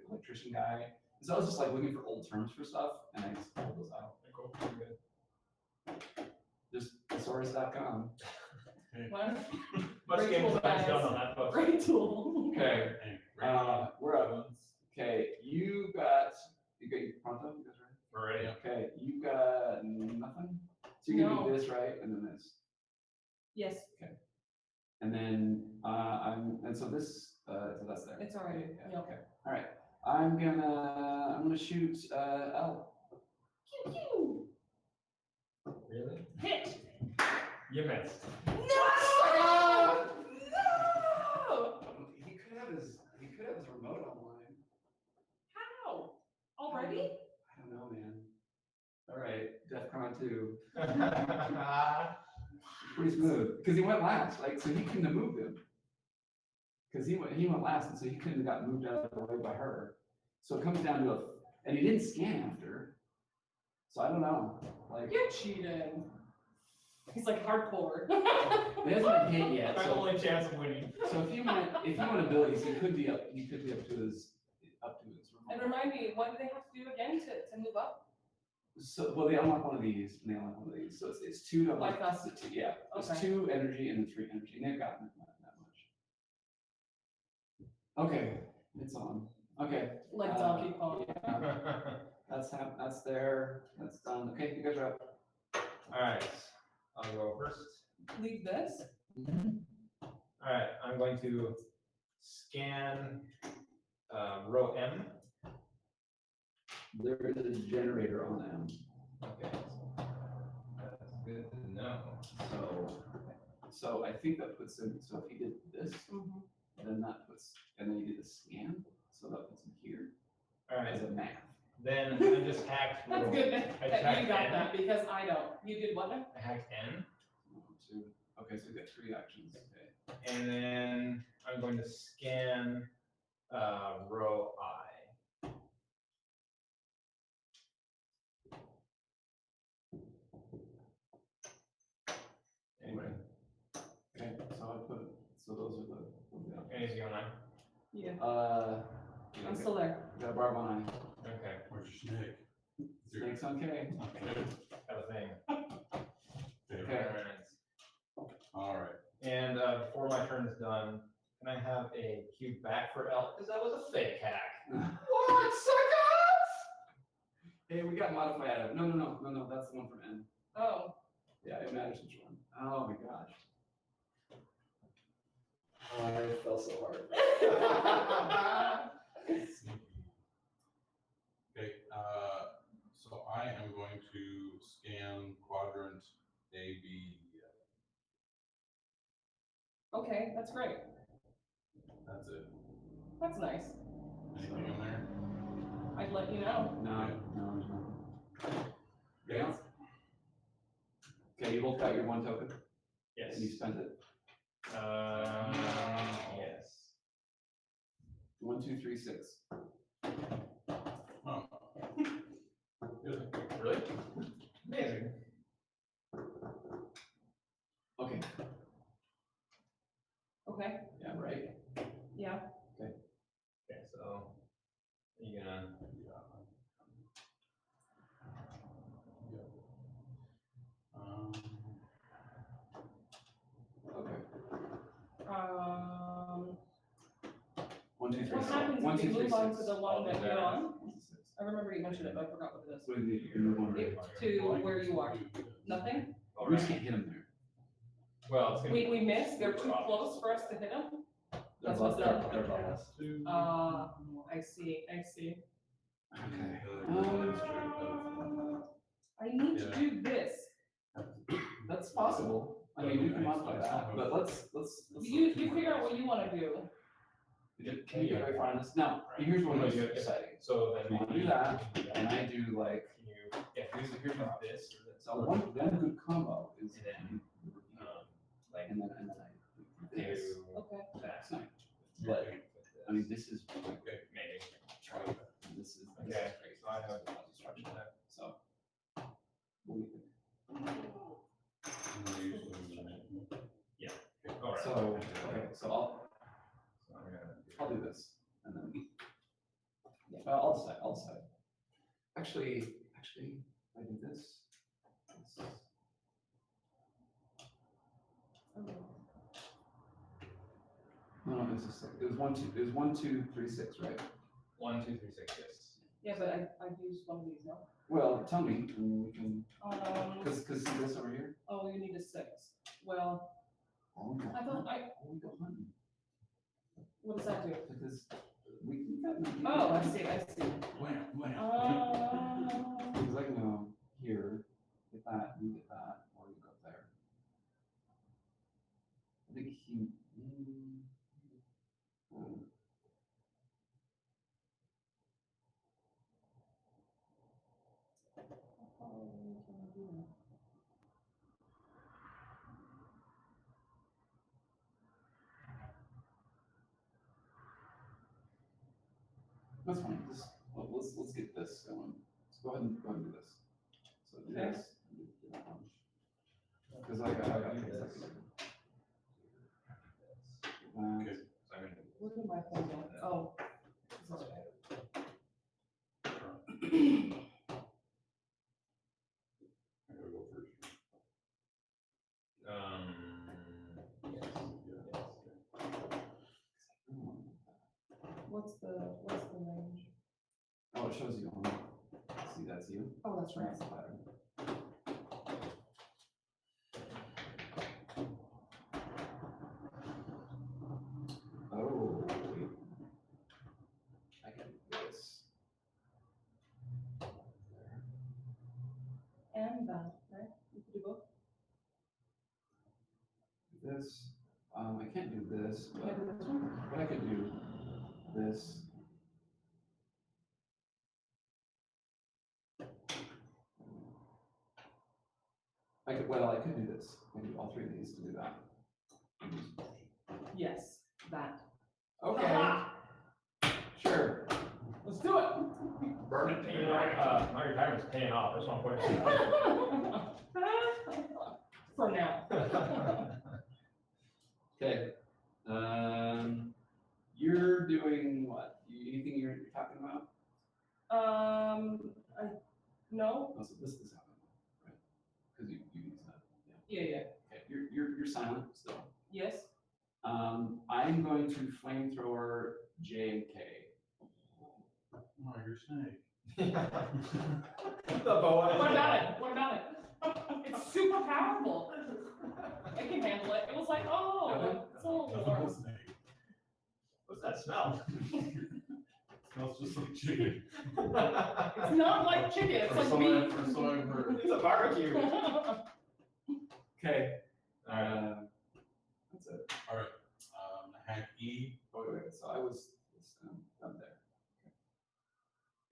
electrician guy. And so I was just like looking for old terms for stuff, and I just pulled those out. Cool. Pretty good. Just thesaurus.com. What? Much Great games tool, I've guys. done on that book. Great tool. Okay, Hey, we're up. Okay, you got your pronto? You guys ready? We're ready. Okay, you got nothing? So you're gonna No. do this, right? And then this. Yes, And then so this so that's there. it's all right. Yeah, Yeah. okay. All right. I'm gonna shoot L. Pew, pew. Really? Hit. You missed. No! No! He could have his remote online. How? Already? I don't know, man. All right, DEFCON 2. Pretty smooth. Because he went last, like, so he couldn't have moved him. Because he went last, and so he couldn't have got moved out of the way by her. So it comes down to and he didn't scan after. So I don't know. Like, You're cheating. He's like hardcore. he hasn't been hit yet. My So, only chance of winning. so if you want abilities, he could be up to his And remote. remind me, what do they have to do again to move up? So, well, they unlock one of these, and they unlock one of these. So it's two to Like us. Yeah, it's Okay. 2 energy and then 3 energy, and they've gotten that much. Okay, it's on. Okay. Like Donkey Kong. Yeah, that's there. That's done. Okay, you guys are up. All right, I'll go first. Leave this. All right, I'm going to scan row M. There is a generator on them. Okay, that's good to know. So I think that puts him. So if he did this, then that puts, and then he did the scan, so that puts him here All right, as a math. then I just hacked. That's row- good I that you hacked got N. that because I don't. You did what now? I hacked N, 1, 2. Okay, so we got 3 actions. Okay. and then I'm going to scan Row I. Anyway, Okay, so I put, so those are the. anything going on? Yeah, You I'm still there. got a bar behind. Okay, Where's your snake? Snake's okay. Okay. got a thing. Okay. All right. And before my turn is done, can I have a cube back for L? Because that was a fake hack. What, suckers? Hey, we got modified out. No, that's the one from N. Oh, Yeah, it matters which one. Oh my gosh. Oh, I fell so hard. Okay, so I am going to scan quadrant A, B. okay, that's great. That's it. That's nice. Anything in there? I'd let you know. No, there's nothing. Anything else? Okay, you both got your one token, Yes. and you spent it. Yes. 1, 2, 3, 6. Oh. Good. Really? Amazing. Okay, Okay, yeah, right. yeah. Okay, so you gonna Okay. 1, 2, 3, What 6. happens 1, if 2, you 3, move on 6. to the one that you're on? 1, 2, 6. I remember you mentioned it, but I forgot what it is. What do you move on to? To where you are. Nothing? We just can't hit him there. well, it's gonna We missed, they're too close for us to hit them? They're That's above, what's they're above us. I see. Okay. I need to do this. That's possible. I mean, you can modify that, but let's. You figure out what you wanna do. Can you get right front of this? Now, here's what is exciting. So then You wanna do maybe that, you can do And that. I do like, Can you, yeah, here's this or this. so one good combo is, And like and then I do this. do Okay. that. That's nice. But, I mean, this is, Maybe. this is Okay, crazy. so I have a destruction there. So. What do you think? All right. So, okay, so So I'm gonna do- I'll do this, and then, well, I'll decide. Actually, if I do this. No, it was just, it was 1, 2, it was 1, 2, 3, 6, right? 1, 2, 3, 6, yes. Yeah, but I've used one of these now. Well, tell me, and we can, cause see this over here? Oh, you need a 6. Well, I thought We go hunting, what does that do? because we got. Oh, I see. Because I can go here, get that, you get that, or you go there. I think he. That's fine, just, let's get this going. Let's go ahead and do this. So do Okay. this, and do that one. Cause I got Do things I this. can do. Okay. So I'm gonna do Where did my phone go? Oh. this is right. I gotta go first. yes. What's the range? Oh, it shows you on, see, that's you. Oh, that's right. That's the pattern. Oh, wait. I can do this. And that, right? You could do both. This, I can't do this, You can but do this one. I could do this. I could do this. I could do all three of these to do that. Yes, that. Okay. Aha! do it. Burn it. You know, my retirement's paying off. I just want to point it out. For now. Okay. You're doing what? Anything you're talking about? No. Oh, so this happened, right? Because you used that. Yeah. Okay. You're silent still. Yes. I'm going to flamethrower J and K. Oh, your snake. The boa. What about it? It's super powerful. I can handle it. It was like, oh, it's a little warm. Snake. What's that smell? Smells just like chicken. It's not like chicken. It's like meat. For so I've heard. It's a barbecue. Okay. Alright. That's it. All right. Hack E. Oh, wait. So I was up there. Okay.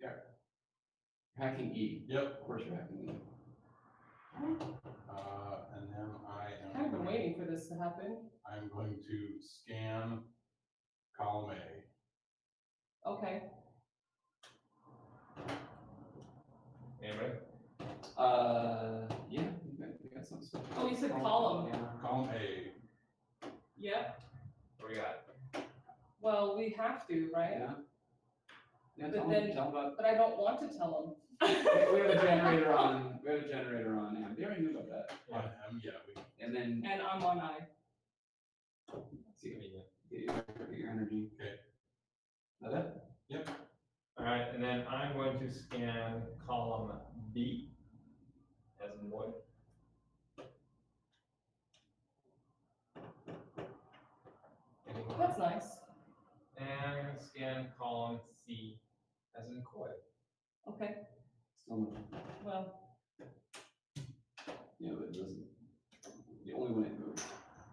Yeah. Hacking E. Yep. Of course you're hacking E. And then I I've am. been waiting for this to happen. I'm going to scan column A. Okay. Anybody? Yeah, we got some stuff. Oh, you said column. Yeah. Column A. Yep. What do we got? Well, we have to, right? Yeah. Yeah, But tell then- them about. But I don't want to tell We them. have a generator on. We have a generator on. Yeah, they already knew about that. On M, yeah. And then And I'm on I. see get your energy. Okay. Is that it? Yep. Alright, and then I'm going to scan column B as in wood. Anything That's nice. And I'm going to scan column C as in koi. Okay. Still no. Well, Yeah, but it doesn't. The only one it moves.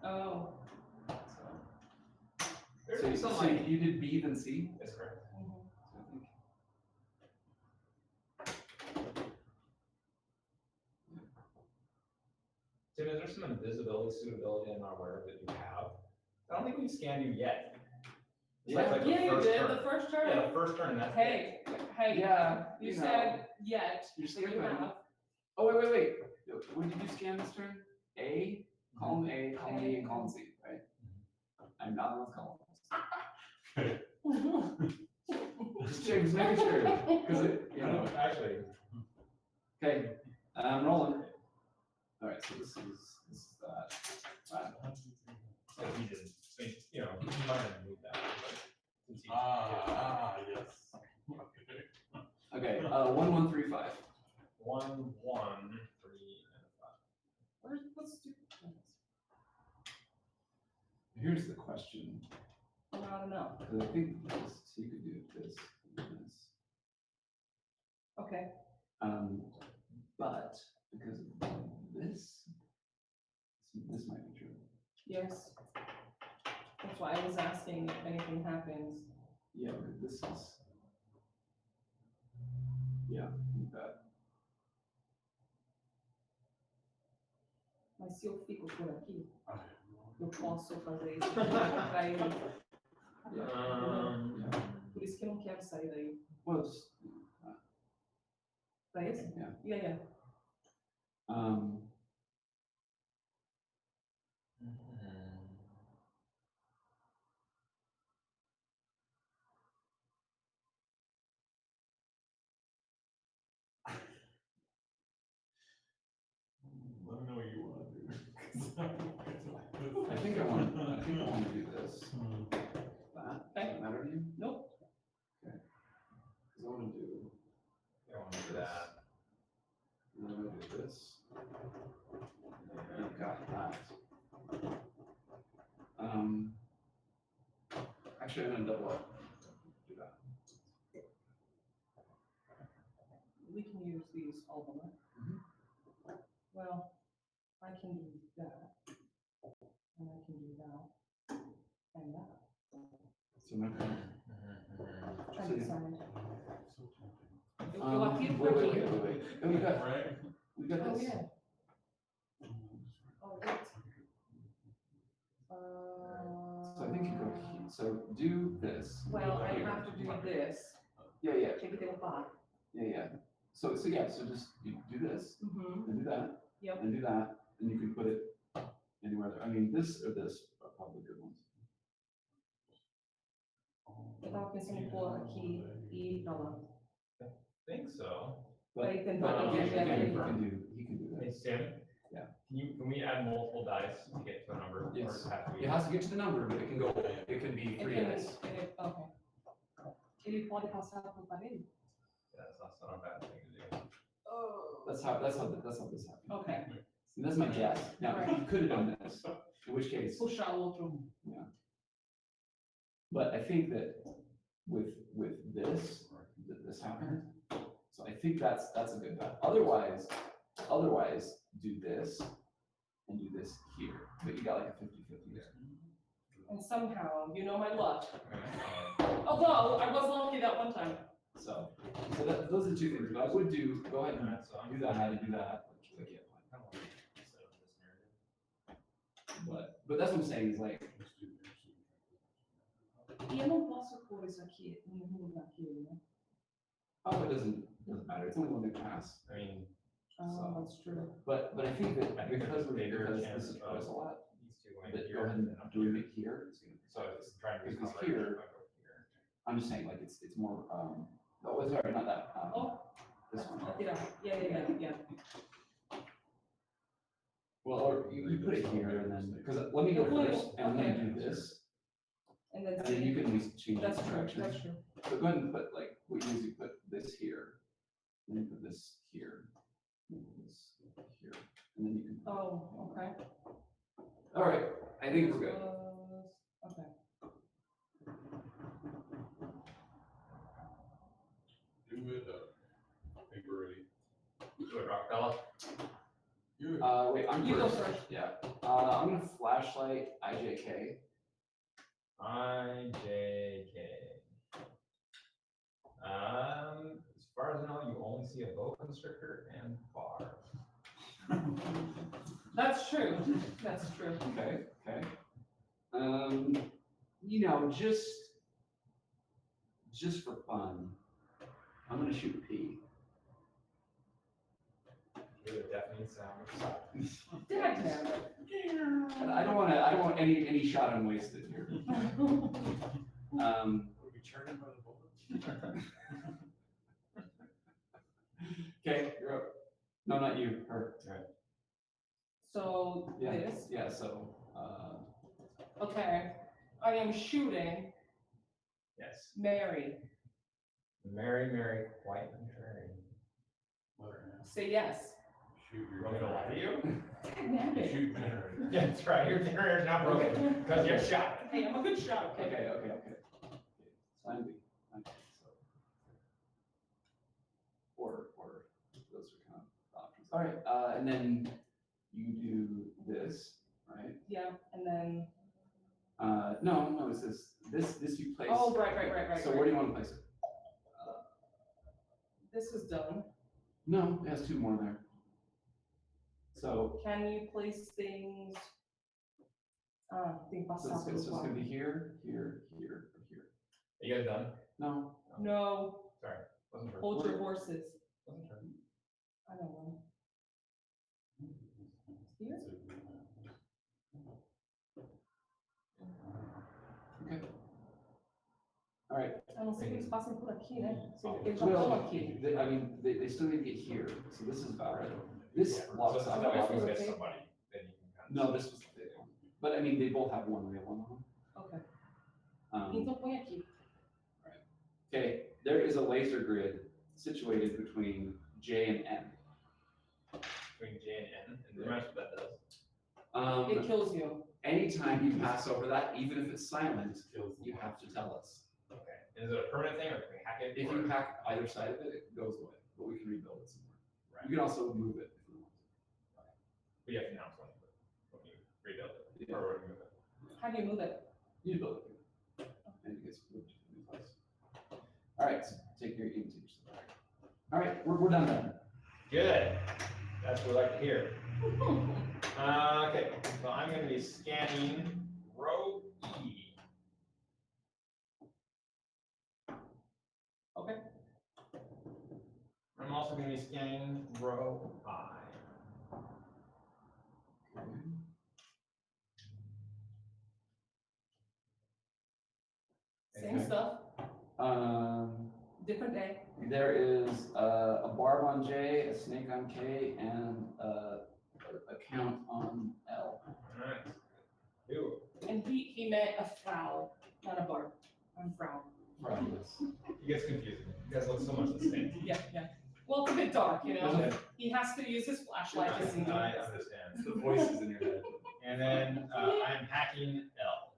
oh. So. There's So some like. you did B then C. That's correct. Mhm. So I think. Tim, is there some invisibility suitability I'm not aware of that you have? I don't think we've scanned you yet. It's Yeah. like the Yeah, you first did turn. the first turn. Yeah, the first turn, that's it. Hey, Yeah, you you know. said yet. You're So you skipping. have. Oh wait. When did you scan this turn? A, column A, column B, and column C, right? I'm not on those columns. Just making sure, because it, you know. Actually, Okay, I'm rolling. All right, so this is that. so he didn't, so, you know, he might have moved that. But since he- Yes. Okay, 1135. 1, 1, 3, and a 5. Let's do. Here's the question, I don't know. because I think this, so you could do this and this. Okay. But because of this might be true. Yes. That's why I was asking if anything happens. Yeah, but this is. Yeah, like that. Mas se eu fico por aqui, Ah, eu posso fazer isso pra ele. Yeah. Por isso que eu não quero sair daí. Well, just, Pra esse? yeah. Yeah. Let me know what you want to do. I think I want to do this. That, does Okay. that matter to you? Nope. Because I want to do I want to do that. and then I'm gonna do this. And got that. Actually, I'm gonna double up. Do that. We can use these all of them. Mhm. Well, I can do that. And I can do that. And that. So my turn. I decided. So tempting. Eu aqui por Wait. aqui. And Right? we got Oh, this. yeah. Oh, wait. So I think you go here. So do this. Well, I Here. have to do this. Yeah, yeah, Tem que ter par. yeah. So yeah, so just you do this, Uhum. and do that, Yep. and do that, and you can put it anywhere there. I mean, this or this are probably good ones. Eu tava pensando em pôr aqui e pra lá. Think so. But, Right, then but put it again, together. he can do Hey, this. Sim? Yeah. Can we add multiple dice to get to a number? Or Yes. does it have to be? It has to get to the number, but it can go, it can be 3 dice. Ok. Ele pode passar pro aparelho? Yeah, that's not a bad thing to do. Oh. That's how this happened. Ok. And that's my guess. Now, Right. he could have done this, in which case, Puxar o outro. but I think that with this, that this happened. So I think that's a good bet. Otherwise, do this and do this here. But you got like a 50-50 there. And somehow, you know my luck. Okay. Although, I was lucky that one time. So those are the two things. But I would go ahead and Alright, so I'm do that and do that. Like, yeah, I don't want to set up this narrative. but that's what I'm saying is like, E eu não posso pôr isso aqui no mesmo lugar que ele, né? oh, it doesn't matter. It's only one big pass. I mean, Oh, that's true. But I think that I think because there's a bigger because chance this is of us a lot, these two going that here go ahead and and then up doing here. it here is gonna. So it's trying to be Because coverage. here- if I go here. I'm just saying like it's more oh sorry, not that. Oh. This one. Yeah. Well, or you put it here and then because let me go first and then do this And then, and then you can at least change that's the true, direction. that's true. So go ahead and put like what you usually put this here, and then put this here, and then this here, and then you can. Oh, okay. All right, I think we're good. Okay. Do it, I think we're ready. Do it, Rockfella. Do it. Wait, I'm You go first. first. Yeah. I'm gonna flashlight IJK. IJK. As far as I know, you only see a boa constrictor and bar. That's true, that's true. Okay. You know, just for fun, I'm gonna shoot P. Hear the deafening sound of silence. Dadgummit. And I don't want any shot unwasted here. Would we turn him by the bullet? Okay, you're up. No, not you, her. So Yeah, this, yeah, so, okay, I am shooting Yes. Mary. Mary, quite contrary. Let her know. Say yes. Shoot You your. want me to lie to you? Dagnabbit. Shoot Mary. Yeah, that's right. Your generator's not broken because you're shot. Hey, I'm a good shot, okay? okay. Sign B. Okay, so. Or, those are kind of options. All right, and then you do this, right? Yeah, and then, No, it's this you place. oh, right. So where do you want to place it? This is done. No, it has 2 more there. So, Can you place things? Tem que so passar it's pelo gonna be quadro. here, or here. Are you guys done? No, No, Sorry. Wasn't sure. hold your horses. Wasn't sure. I don't know. Here? okay. All right. A não ser que eles passem por aqui, né? Eles já estão Well, aqui. I mean, they still need to get here, so this is about right. This Yeah, locks so up. that way if you Okay. miss somebody, then you can kind of. No, this was the big one. But I mean, they both have one real one on Ok. them. Então põe aqui. Okay, there is a laser grid situated between J and N. Between J and N, and remember what that does. It kills you. Anytime you pass over that, even if it's silent, you have to tell us. Okay. And is it a permanent thing or can we hack it? If or- you hack either side of it, it goes away, but we can rebuild it somewhere. Right. You can also move it if you want. But you have to announce when you rebuild it Yeah. or remove it. How do you move it? You build it. And it gets moved to a new place. All right, so take your, you can take your stuff. All right, we're done then. Good. That's what we like to hear. Okay, so I'm going to be scanning row E. Okay. also going to be scanning row I. Same Okay. stuff, different day. There is a barb on J, a snake on K, and a count on L. Alright. Ew. And he meant a frau, not a bar. I'm frau. From this. It gets confusing. You guys look so much the same. Yeah, yeah. Well, it's a bit dark, you know? Okay. He has to use his flashlight to see. I understand. The voices in your head. And then I'm hacking L.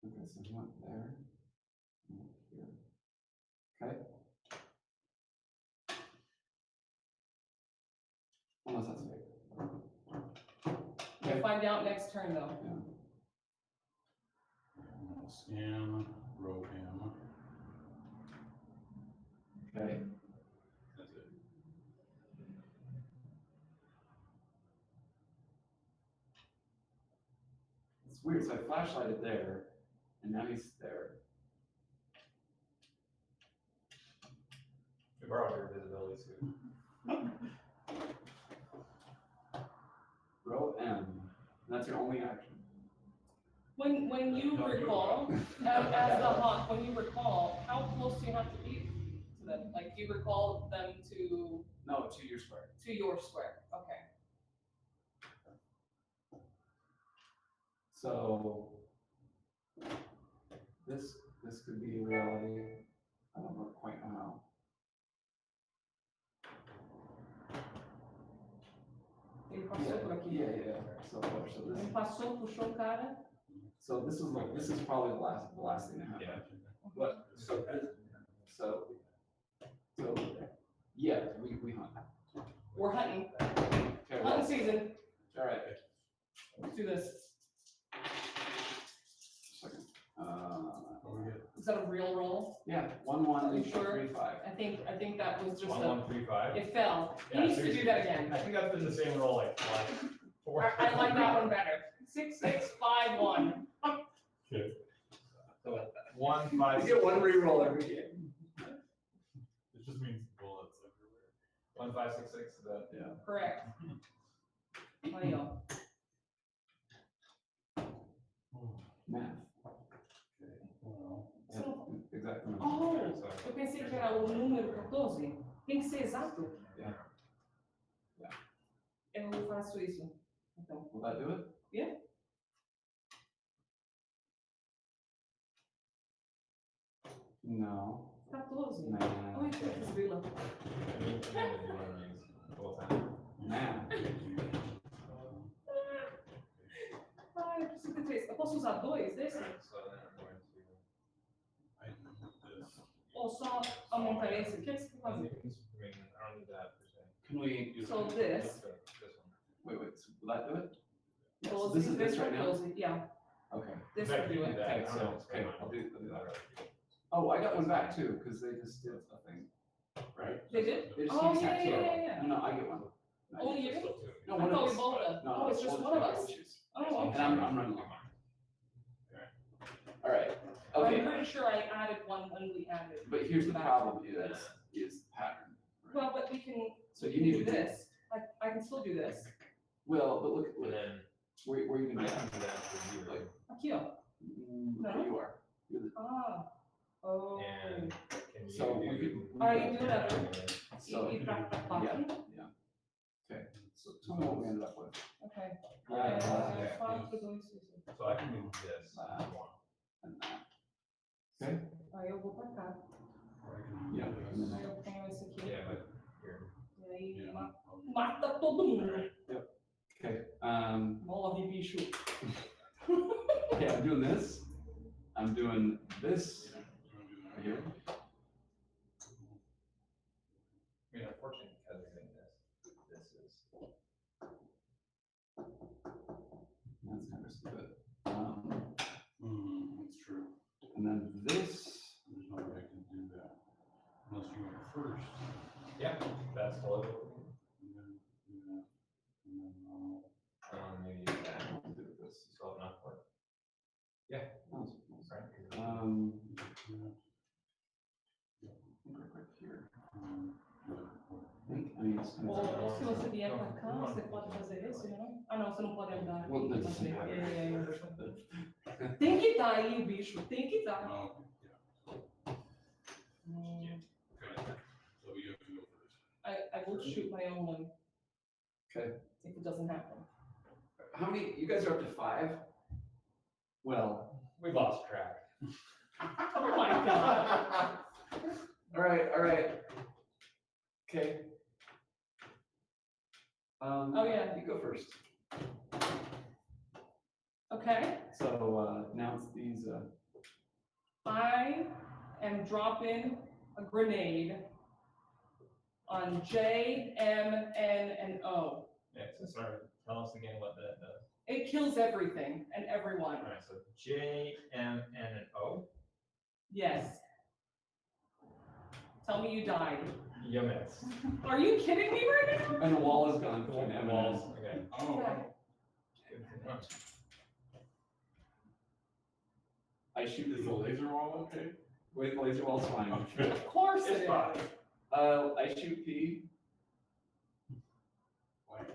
Okay, so he went there. And here. Okay. Unless that's fake. We'll find out next turn though. Scan row M. Okay. That's it. It's weird, so I flashlighted there, and now he's there. We borrowed your visibility suit. Row M, and that's your only action. When you recall, as the hawk, when you recall, how close do you have to be to them? Like you recall them No, to your square. to your square, okay. So this could be a reality. I don't know quite know how. Ele passou por aqui. Yeah. So Ele this passou, puxou o cara. so this is probably the last thing to happen. Yeah. But so yeah, we hunt. We're hunting, Okay, hunting season. all right. Let's do this. Second. What we get? Is that a real roll? Yeah, 1-1, You sure? 3-5. I think that was just 1135. it fell. He Yeah, needs to do seriously. that again. I think that's been the same roll like four. I like that one better. 6, 6, 5, 1. So 1, 5, You get one reroll every game. It just means bullets everywhere. 1, 5, 6, 6. Is that? Yeah. Correct. Aí, ó. Math. Well, Você não- Exactly. Oh, eu pensei que era o número 14. Tem que ser exato. Yeah. Eu faço isso. Então, Will that do it? Yeah. No. 14. Math. Ai, que desvila. Math. Ai, eu preciso ter 3. Eu posso usar 2 desse? I need this. Ou só aumentar esse? O que é que você quer fazer? Can we? So this. Wait. So will that do it? Yes. 12, This is this right now. 12, yeah. Okay. This will do it. Okay. So I'll do that. Oh, I got one back too because they just did a thing, right? They did? They just Oh, used that yeah, too. yeah, yeah. No, I get one. Only you? No, I one thought of we us. both did. No, Oh, it's just one of us. Oh, And I'm running along. All right. I'm Okay. pretty sure I added one when we added. But here's the back. problem is pattern. Right? Well, but we can So you need do to do this. I can still do this. Well, but look, And then where you can I get. can do that for you. Like, Aqui, ó. There you are. You're the- Ah. Oh. And can you So we do? could. Are you doing that? So, E pra yeah, bottom? yeah. Okay, so tell me what we ended up with. Okay. Yeah. 4, 2, 6. So I can do this. And that. Okay, Aí eu vou pra cá. yeah. And then Aí eu ponho esse aqui. Yeah, but here. E aí Yeah. mata todo mundo. Okay, Morre, bicho. okay, I'm doing this. I'm doing this right here. I mean, unfortunately, because we're doing this is. That's kind of stupid. That's true. And then this, There's no way I can do that. Unless you went first. Yeah, that's totally. And then do that. And then, Maybe use that. I'll do this. Still have enough for it. That was- Right? Um, else. Ou se você vier pra cá, você pode fazer isso, não? Ah, não, você não pode andar. Well, Tem que that's- fazer. Tem que estar aí, bicho. Tem que estar. Oh, yeah. So you have to go first. I will shoot my own one. Okay. If it doesn't happen. How many, you guys are up to 5? Well, We lost track. Oh my god. all right. Okay. Oh, yeah. You go first. Okay. So, now it's these, I am dropping a grenade on J, M, N, and O. Yeah, so sorry, tell us again what that does. It kills everything and everyone. Alright, so J, M, N, and O. Yes. Tell me you died. You missed. Are you kidding me right now? and the wall is gone. between The M and walls, N. okay. Oh, Yeah. Good to know. I shoot is the laser wall okay? Wait, laser wall's fine. Okay. Of course it It's is. fine. I shoot P. Like,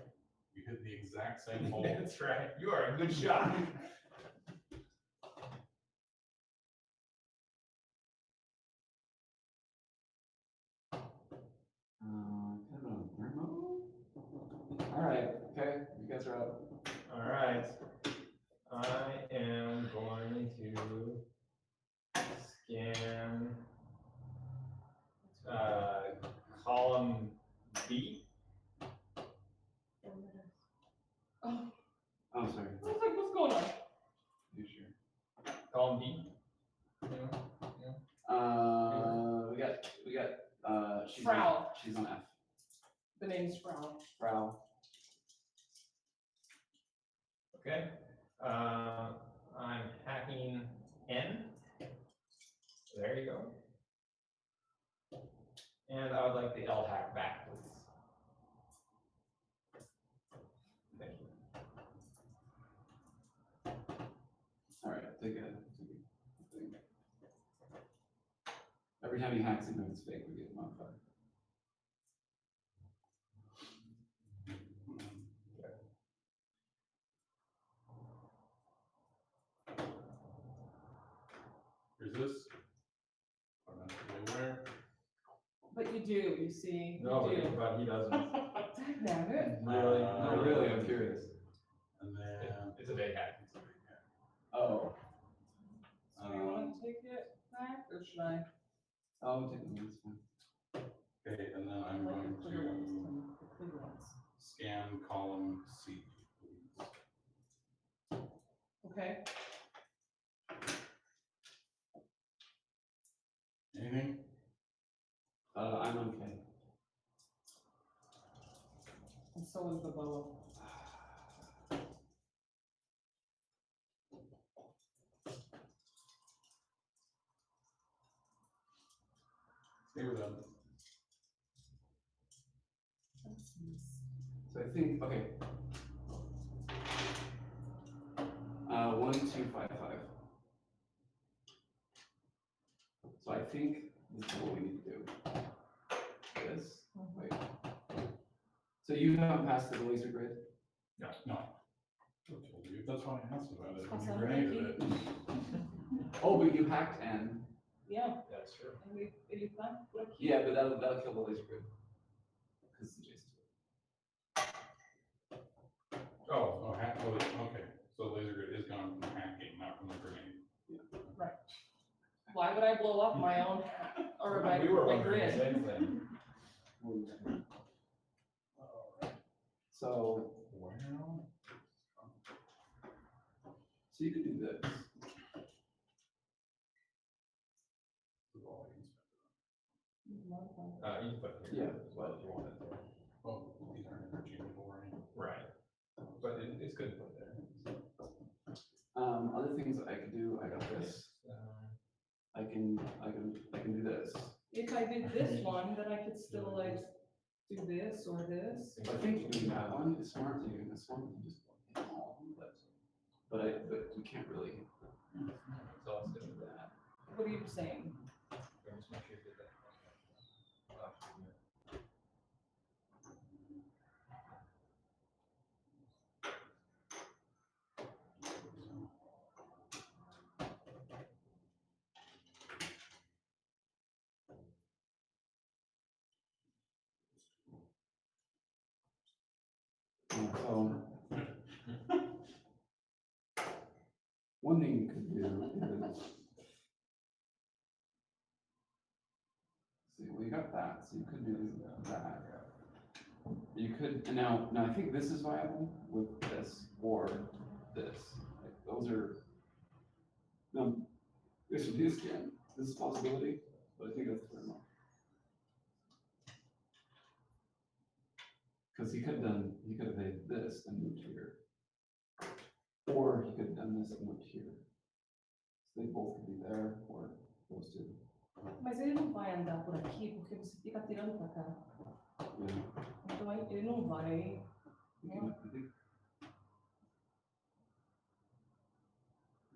you hit the exact same hole. That's right, you are a good shot. Kind of on thermo. All right, okay, you guys are up. Alright, I am going to scan column B. Oh, Oh, sorry. I was like, what's going on? You sure? Column B. We got, she's Frau. on, she's on F. The name's Frau. Frau. Okay. I'm hacking N. There you go. And I would like the L hack back, please. Thank you. All right, take a thing. Every time you hack something that's fake, we get a modifier. Here's this. I'm not really aware. But you do, you see. You No, do. but he doesn't. Dagnabbit. Really? No, really, I'm curious. And then. It's a big hack. Oh, So you want to take it back, or should I? I'll take the next one. Okay, and then I'm I like going the clear ones, to the clear ones. scan column C, please. Okay. Anything? I'm okay. And so is the boa. Stay with them. So I think, okay. 1, 2, 5, 5. So I think this is what we need to do. This, wait. So you haven't passed the laser grid? No. I told you. That's why I asked about it. That's You not grenaded it. Oh, but you hacked N. Yeah, That's true. and we found what a key. Yeah, but that'll kill the laser grid. Because it's adjacent to it. Oh, Oh, okay. So laser grid is gone from hacking, not from the grenade. Why would I blow up my own, or my, we were my wondering the grid? same thing. So, Well. so you could do this. This is all I can spend it You can put it here Yeah. as well if you wanted to. on. Oh, these aren't interchangeable, right? Right. But it's good to put there. Other things I could do, I got this. I can do this. If I did this one, then I could still like do this or this. I think doing that one is smart doing this one, you just hit them all, but we can't really. So let's do that. What are you saying? Just make sure you get that. Yeah, so. One thing you could do is. See, well, you got that, so you could do that. You could, and now I think this is viable with this or this. Like, those are. No, this would be a scan. This is a possibility, but I think that's fair enough. Because he could have made this and moved here. Or he could have done this and moved here. So they both could be there, or those two. Mas ele não vai andar por aqui porque você fica tirando pra cá. Yeah. Então ele não vai. I think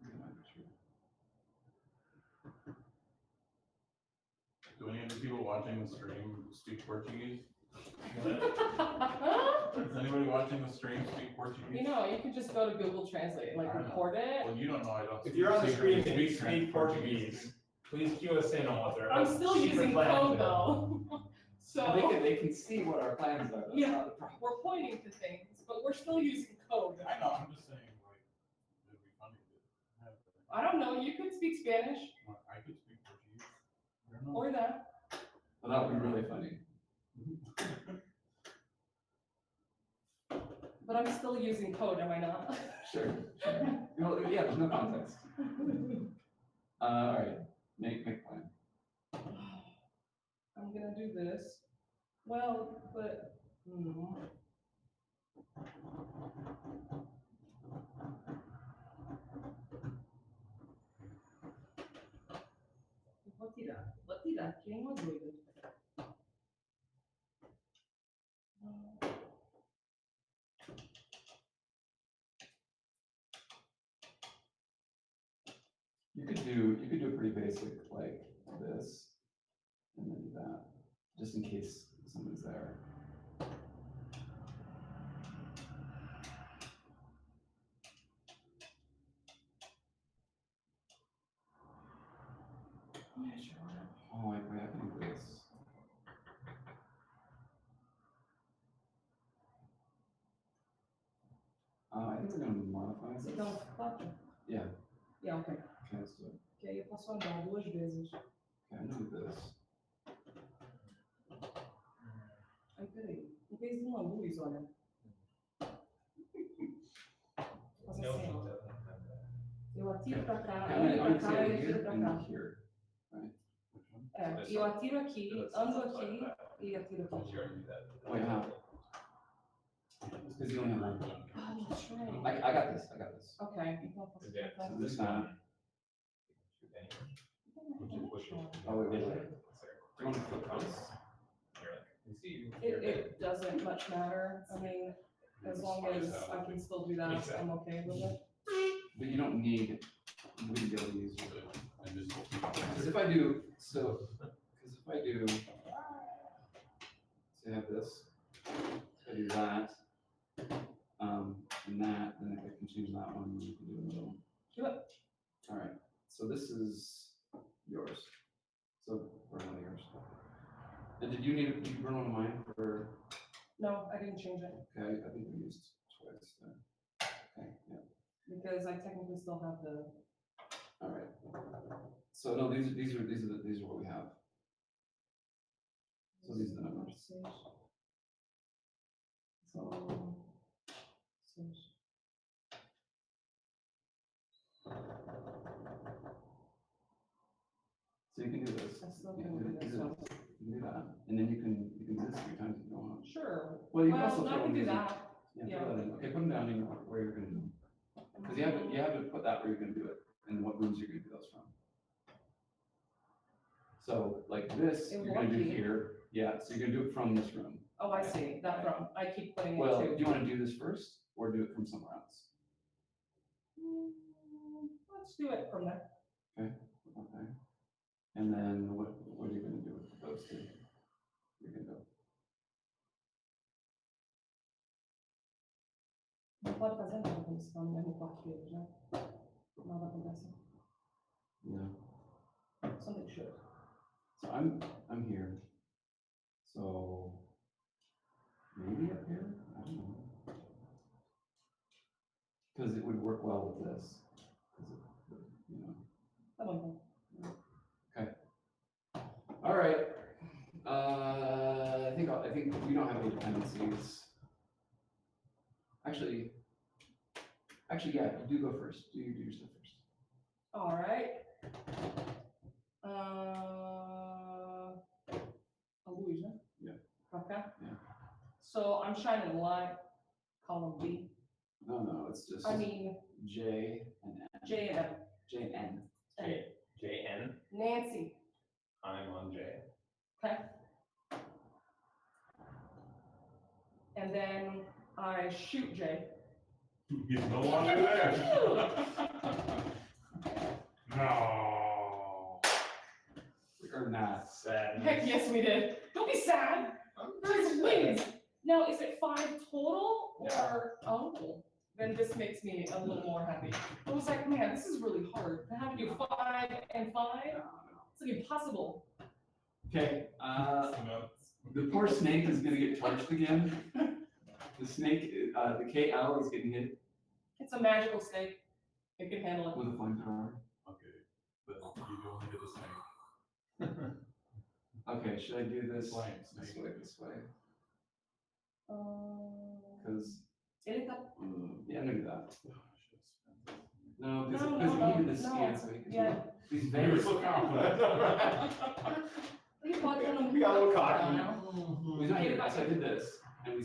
that might be true. Do any of the people watching the stream speak Portuguese? Does anybody watching the stream speak Portuguese? You know, you could just go to Google Translate, like I know. record it. Well, you don't know, I don't. If you're on the screen and you speak speak Portuguese, please cue us in on what they're. I'm still secret using plans code are. though. Well, So they can see what our plans are. That's Yeah. not the problem. we're pointing to things, but we're still using code. I know, I'm just saying, like, it'd be funny to have. I don't know, you could speak Spanish I could speak Portuguese. I don't know. or that. Well, that would be really funny. But I'm still using code, am I not? Sure. Well, yeah, there's no context. All right, make plan. I'm gonna do this. Well, but. Vou tirar, que é uma doida. You could do a pretty basic like this, and then do that, just in case someone's there. Oh, wait, I can do this. I think we're gonna modify this. Então, 4? Yeah. Yeah, ok. Okay, let's do it. Que aí eu posso andar 2 vezes. Okay, I'm gonna do this. Aí, peraí. Em vez de uma luz, olha. Faz No, assim, ó. Eu atiro pra cá, I'm ando gonna pra cá say e it here atiro pra and cá. here, right? Which one? É, e eu atiro aqui, ando aqui e atiro aqui. Wait, how? Because you only have one. Oh, that's right. I got this, I got this. Ok, então eu posso Yeah, colocar So this one, oh, wait, wait, wait. Do you want to flip this? It doesn't much matter. I mean, as long as I can still do that, I'm okay with it. But you don't need, you wouldn't be able to use it. Invisible. Because if I do, so, because if I do, so I have this, so I do that, and that, then I can choose that one, you can do another one. Do it. All right, so this is yours. So, or not yours. And did you run one of mine for, No, I didn't change it okay, I think we used twice there. Okay, yeah, because I technically still have the. all right. So no, these are what we have. So these are the numbers. So you can do this. I still You can can do this do one. You can do that, and then you can do this 3 times if you want. Sure. Well, you can Well, also I throw can in do these- that. Yeah, Yeah. throw that in. Okay, put them down in where you're gonna do them. Because you have to put that where you're gonna do it, and what rooms you're gonna do those from. So like this, In you're gonna do one key. here, yeah, so you're gonna do it from this room. Oh, I see, that from, I keep putting Well, it do to. you wanna do this first, or do it from somewhere else? Let's do it from there. Okay, and then what are you gonna do with those two? You're gonna go, Não pode fazer nada quando você está no mesmo quarto que eles, né? Nada acontece. no, Something should. so I'm here. So maybe up here, I don't know. Because it would work well with this. 'Cause it, you know. Tá bom, All right. I think we don't have any dependencies. Actually, yeah, you do go first. Do your stuff first. All right. A luz, né? Yeah. Pra cá? Yeah. So I'm shining light, column B. No, it's just I mean, J and N. J and M. J and N. JN. Nancy. I'm on J. Okay. And then I shoot J. He's no longer there. No. Or not. Sad. Heck yes, we did. Don't be sad. Guys, please. Now, is it 5 total or oh? Then this makes me a little more happy. I was like, man, this is really hard. To have to do 5 and 5. It's like impossible. Okay. The poor snake is gonna get touched again. The snake, the KL is getting hit It's a magical snake. It can handle it. with a flamethrower. Okay, but you only hit the snake. Okay, should I do this Flame this snake. way, Because Ele tá. yeah, I'm gonna do that. No, No, because no, he did the no. scan, so he can. Yeah. He's You very were so confident. Ele pode dar no. We got a little cocky. He's not here. So I did this, and we.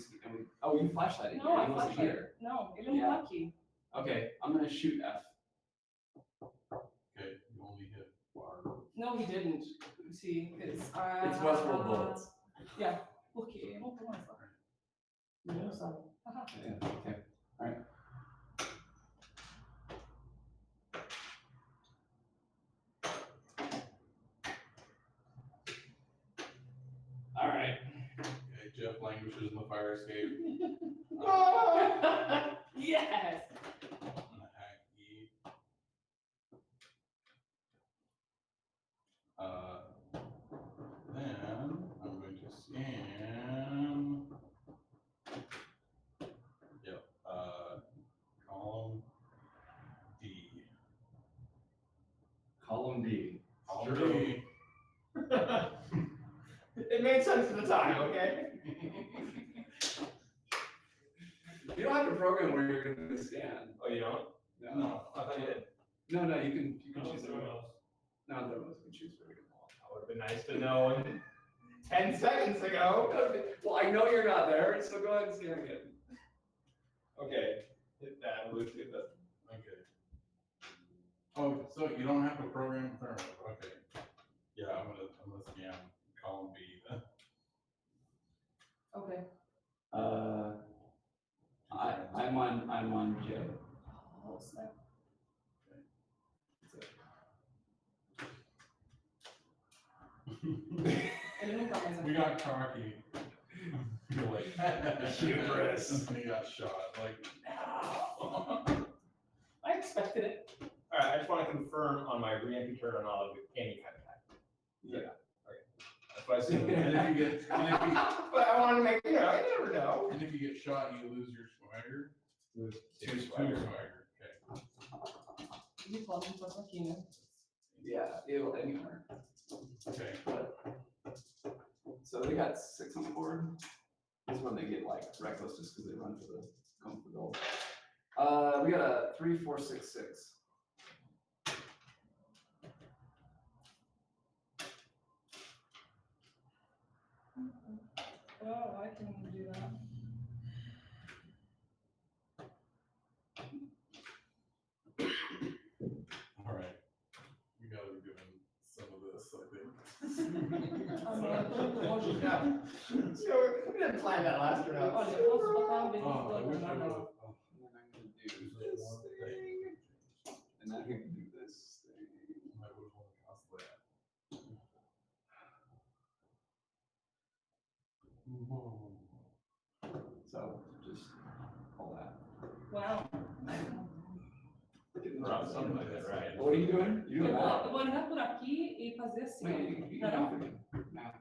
Oh, you flashlighted. No, I he wasn't flashlight. here. No, ele não Yeah. tá aqui. Okay, I'm gonna shoot F. Okay, you only hit water. No, he didn't. You see, because It's Westworld bullets. Yeah. Porque eu não tô mais lá. Ele não sabe. Haha. Yeah, okay, all right. All right. Okay, Jeff languishes in the fire escape. Yes. I'm gonna hack E. Then I'm going to scan. Yep. Column D. Column D. Column Sure. D. It made sense at the time, okay? You don't have to program where you're gonna scan. Oh, you don't? No. I thought you did. No, you can choose Someone it. else. Not those, you can choose where you're That would have been nice to know 10 seconds ago. gonna. Well, I know you're not there, so go ahead and scan again. Okay, hit that, let's get that. Okay. Oh, so you don't have to program thermal. Okay. Yeah, I'm gonna scan column B then. Okay. I'm on J. Oh, snap. Ele não tá mais We aqui. got cocky. You're like, Hubris. And he got shot. Like, I expected it. Alright, I just want to confirm on my re-entry turn or not with any kind of hack. Yeah. That's what I assumed. and if you get, But I wanted to make, you never know. and if you get shot, you lose your swagger. Lose Two swagger. swagger. Okay. Ele pode entrar aqui, né? Yeah, it'll anywhere. Okay. So they got 6 on the board. This is when they get like reckless just because they run for the come for the goal. We got a 3, 4, 6, 6. Oh, I can do that. All right. We gotta be doing some of this, I think. So we didn't plan that last round. Olha, eu posso botar um Oh, I wish I na would've. And then I'm gonna do this thing. And then I'm gonna do this thing. I would've only cost that. So just all that. Wow. Around something like that, right? What are you doing? You're doing that. Eu vou andar por aqui e fazer assim. Wait, you Não, can não. do it. Nah.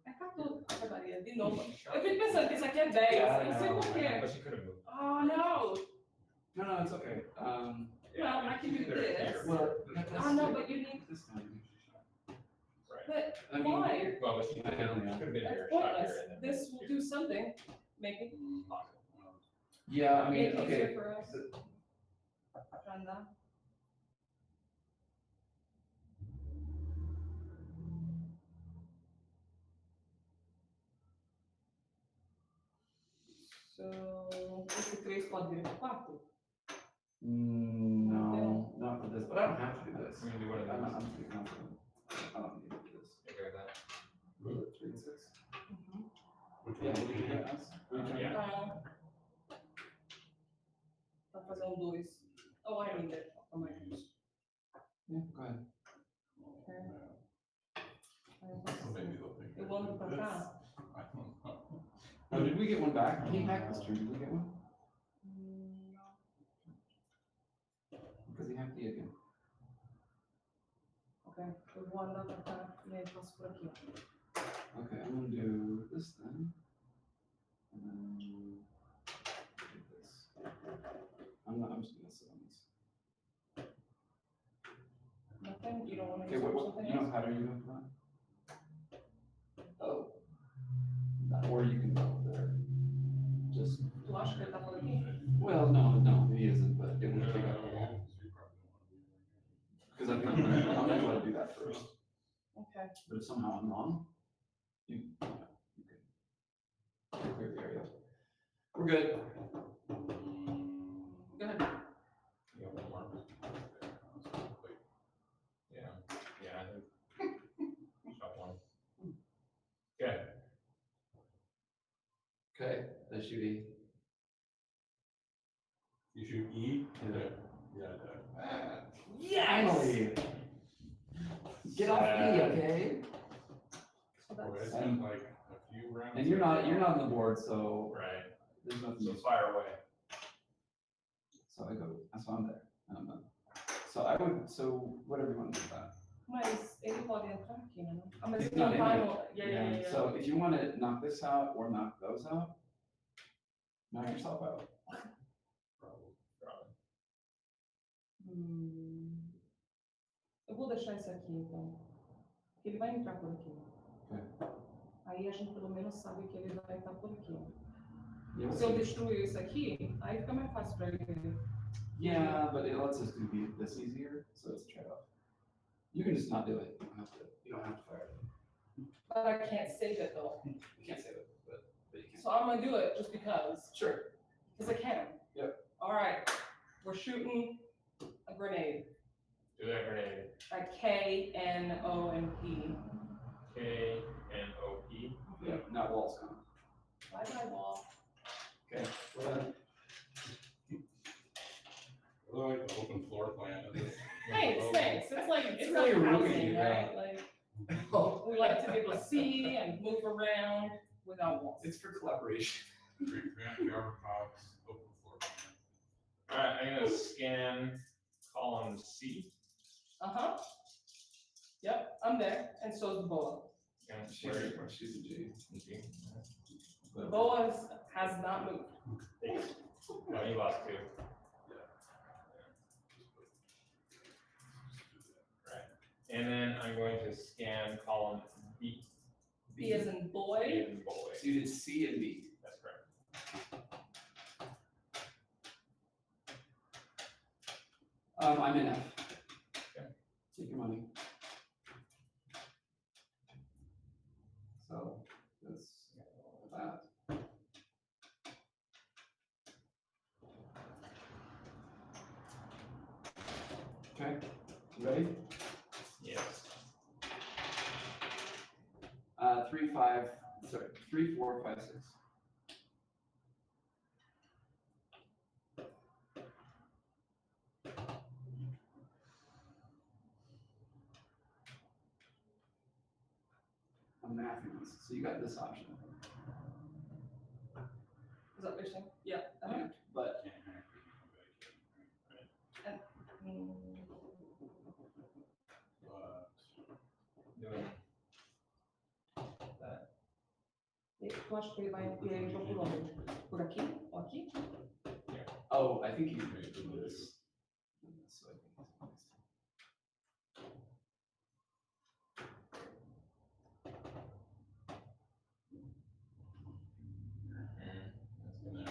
É 14. Acabaria de novo. Eu fico pensando que isso aqui é 10. Eu não sei por quê. But she could have moved. Oh, no. No, it's okay. Well, I can do either this. here. Well, I know, but you need, this time. Right. but I mean, why? Well, but you could have been That's here, shot pointless. here, and then. This will do something, maybe. Yeah, I mean, Make it easier okay. for us. Agenda. So, esse 3 pode vir para 4? No, not for this, but I don't have to do this. We can do one of I'm these. not, I'm pretty confident. I don't need to do this. Okay with that? 3 and 6. Which Yeah, one what would do you you get? ask? Yeah. Para fazer 2. Oh, I need it. Oh, my. Yeah, go ahead. Maybe they'll think. Eu ando para cá. I don't know. Oh, did we get one back? Came back this turn, did we get one? Because he had the again. Ok, eu vou andar para cá e aí passo por aqui. Okay, I'm gonna do this then. And then do this. I'm just gonna sit on this. Nothing? You don't want to Okay, use what, something you know else? how pattern you have for that? Oh. Or you can go there. Just, Tu acha que ele tá por aqui? well, no, he isn't, but it would pick up the wall. Because I'm gonna try to do that first. Ok. But if somehow I'm wrong, you can clear the area. We're good. Go ahead. You got one more? Yeah, I think. Shot one. Okay. Okay, I shoot E. You shoot E? Yeah. Yeah, Finally! Get off E, okay? So Boy, that's, it's been like a few rounds. And you're not on the board, so Right. there's nothing. So fire away. So I go, so I'm there. And I'm done. So whatever you want to do with that. mas ele pode entrar aqui, né? Ah, mas He's ele not não in vai it. no... Yeah. So if you want to knock this out or knock those out, knock yourself out. Probably. Eu vou deixar isso aqui, então. Porque ele vai entrar por aqui. Ok. Aí a gente pelo menos sabe que ele vai estar por aqui. You'll Se eu see. destruir isso aqui, aí fica mais fácil para ele. Yeah, but it lets us do this easier, so it's a trade-off. You can just not do it. You don't have to fire it. But I can't save it though. You can't save it, but you can. So I'm gonna do it just because. Sure. Because I can. Yep. All right. We're shooting a grenade Do that grenade. at K-N-O-M-P. K-N-O-P. Yeah, now walls come. Bye-bye, wall. Okay, go ahead. I like the open floor plan of this. Thanks. It's like, it's really like roomy, housing, yeah. right? Like, we like to be able to see and move around without walls. It's for collaboration. Countertops, open floor plan. Alright, I'm gonna scan column C. Uh-huh. Yep, I'm there, and so is the boa. And She's where a G. G. The boa has not moved. Take it. No, you lost two. Right. And then I'm going to scan column B. B as in B boy. as in boy. So you did C and B. That's correct. I'm in F. Okay. Take your money. So that's that. Okay, you ready? Yes. 3, 5, sorry, 3, 4, 5, 6. I'm mathing this, so you got this option. Is that what you're saying? Yeah. Yeah, but Mm, Doing tu acha que ele vai ir por onde? Por aqui? Ou aqui? Oh, I think you may do this. So I think it's nice. That's gonna,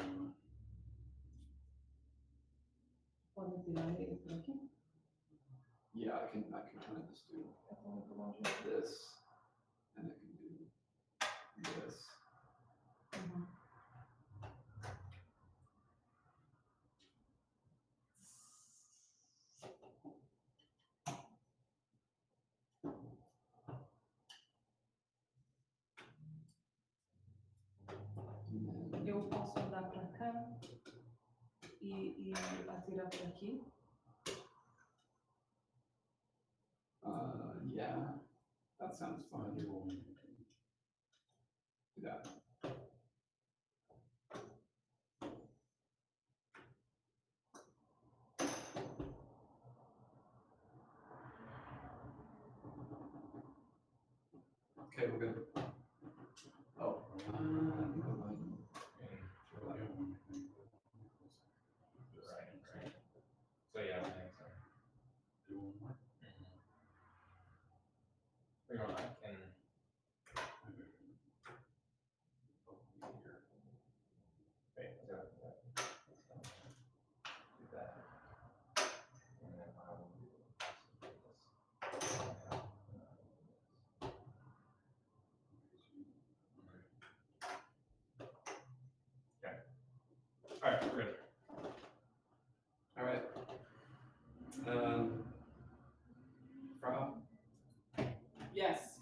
Pode virar ele por aqui? Yeah, I can kind of just do É pra muito longe. this, and I can do this. Uhum. And then, Eu posso andar pra cá e atirar por aqui. yeah, that sounds fun. Do that. Okay, we're good. Oh, I think I'm going throw that. Right. So yeah, I think so. do one more. You know, I can, wait, do that. And then I will do this. Okay. All right, we're good. All right. Frau? Yes.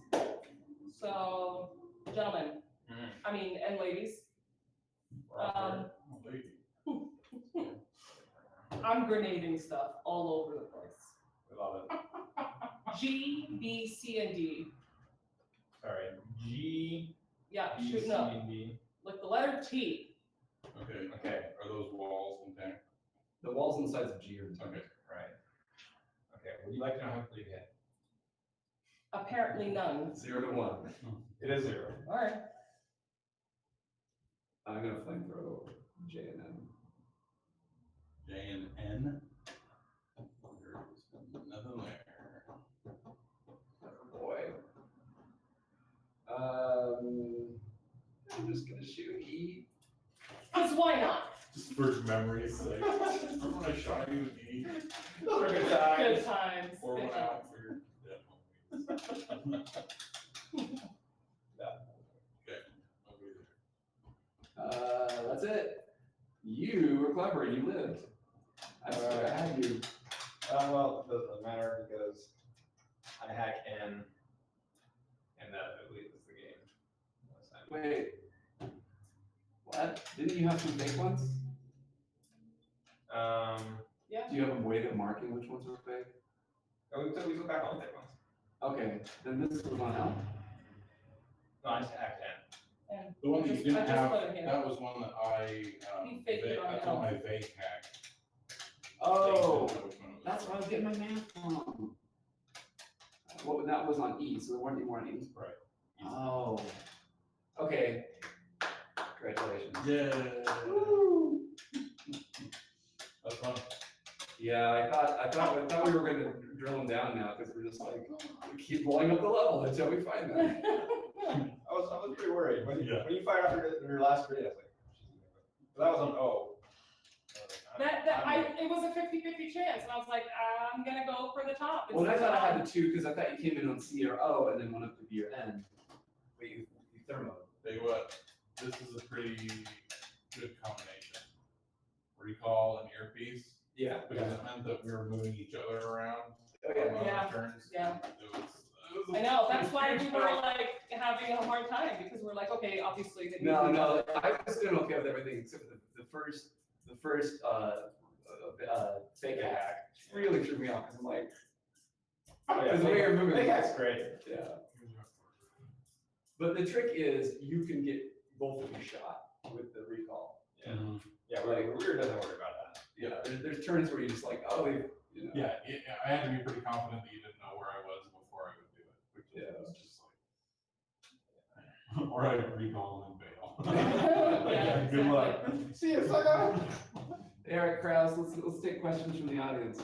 So, gentlemen, and ladies, Oh, lady. I'm grenading stuff all over the place. We love it. G, B, C, and D. Sorry, G, Yeah, B, C, shooting up. and D. Like the letter T. Okay, Okay, are those walls intact? The walls and sides of G are intact. Okay. right. Okay, would you like to know how many you hit? Apparently none. 0 to 1. It is 0. All right. I'm gonna flamethrow J and M. J and N. There's nothing there. Oh boy. I'm just gonna shoot E. Because why not? Just for memory's sake. Remember when I shot you with E? Those are good Good times. times. Or Good when I times. went for your dead homies. Okay, I'll be there. That's it. You were clever, you lived. I swear I had you. Well, it doesn't matter because I hack in, and that at least is the game. Wait. What? Didn't you have some fake ones? Yeah. Do you have a way of marking which ones were fake? We took back all the fake ones. Okay, then this was on L. No, I just hacked in. And The one that you I didn't just have, put it here. that was one that I, He faked it on that's L. one I vague hacked. Oh, They didn't know which one it was. that's where I was getting my math from. Well, that was on E, so there weren't any more on E. Right. Oh. Okay. Congratulations. Yeah. Woo! That's fun. Yeah, I thought we were gonna drill them down now because we're just like we keep blowing up the level until we find them. I was pretty worried when Yeah. you fired off your last grenade. I was like, oh, she's gonna go. But that was on O. It was a 50-50 chance, and I was like, I'm gonna go for the top. Well, and I thought I had the two because I thought you came in on C or O and then went up to B or N. But you thermo. Tell you what, this is a pretty good combination. Recall and earpiece, Yeah. because it meant that we were moving each other around Oh, on yeah. our Yeah. turns. Yeah. It was a I know, that's why we huge were fight. like having a hard time, because we're like, okay, obviously. they No, need to- no, I was doing okay with everything except for the first fake hack really threw me off because I'm like, Oh, yeah, because the way you're moving. Fake hack's great. Yeah. But the trick is you can get both of you shot with the recall. Yeah, yeah, we're doesn't worry about that. Yeah, there's turns where you just like, oh, you know. Yeah, I had to be pretty confident that you didn't know where I was before I would do it, which was just like, or I'd recall and bail. Yeah, Good luck. See you, sucker. Hey, Eric Krause, let's take questions from the audience.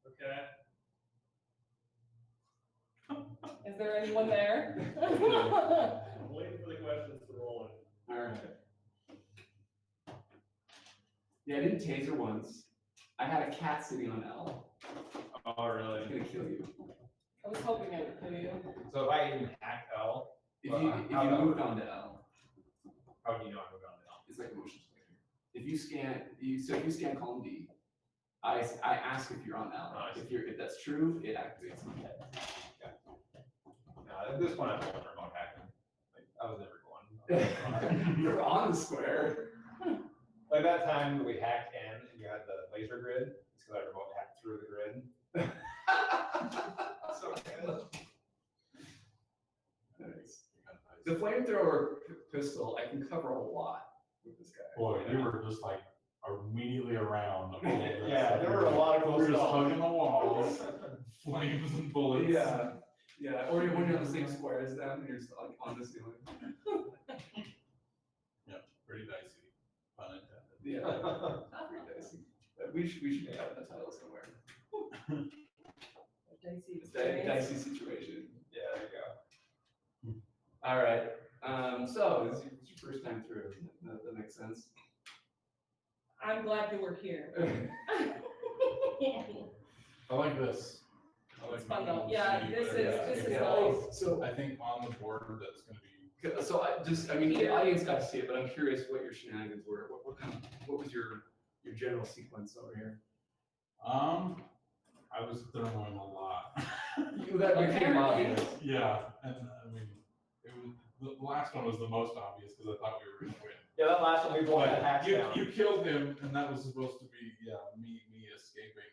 Okay. Is there anyone there? I'm waiting for the questions to roll in. All right. Yeah, I did taser once. I had a cat sitting on L. Oh, really? It's gonna kill you. I was hoping I would kill you. So if I even hack L, If Well, you how about- moved on to L, how do you know I moved on to L? it's like a motion selector. If you scan column D, I ask if you're on L. Oh, I see. If that's true, it activates. At this point, I'm going remote hacking. Like, I was never going. You're on the square. Like that time we hacked in and you had the laser grid, it's because I remote hacked through the grid. So good. Nice. The flamethrower pistol, I can cover a lot with this guy. Boy, you were just like immediately around. all this. Yeah, there were a lot of We cool were just stuff. hugging the walls, flames and bullets. Yeah, yeah, or when you're on the same square as them, and you're just like on the ceiling. Pretty dicey, pun intended. Yeah, pretty dicey. We should have that title somewhere. Dicey It's a experience. dicey situation. Yeah, there you go. All right, so this is your first time through, that makes sense. I'm glad you were here. I like this. I like It's fun making though. them Yeah, see this what is- it this is Yeah, nice. oh, so, I think on the board that's gonna be, so I mean, the audience got to see it, but I'm curious what your shenanigans were. What was your general sequence over here? I was thermoing a lot. That became Apparently. obvious. Yeah, and I mean, it was, the last one was the most obvious because I thought we were gonna win. Yeah, that last one we blocked the hatch You, down. you killed him, and that was supposed to be, me escaping,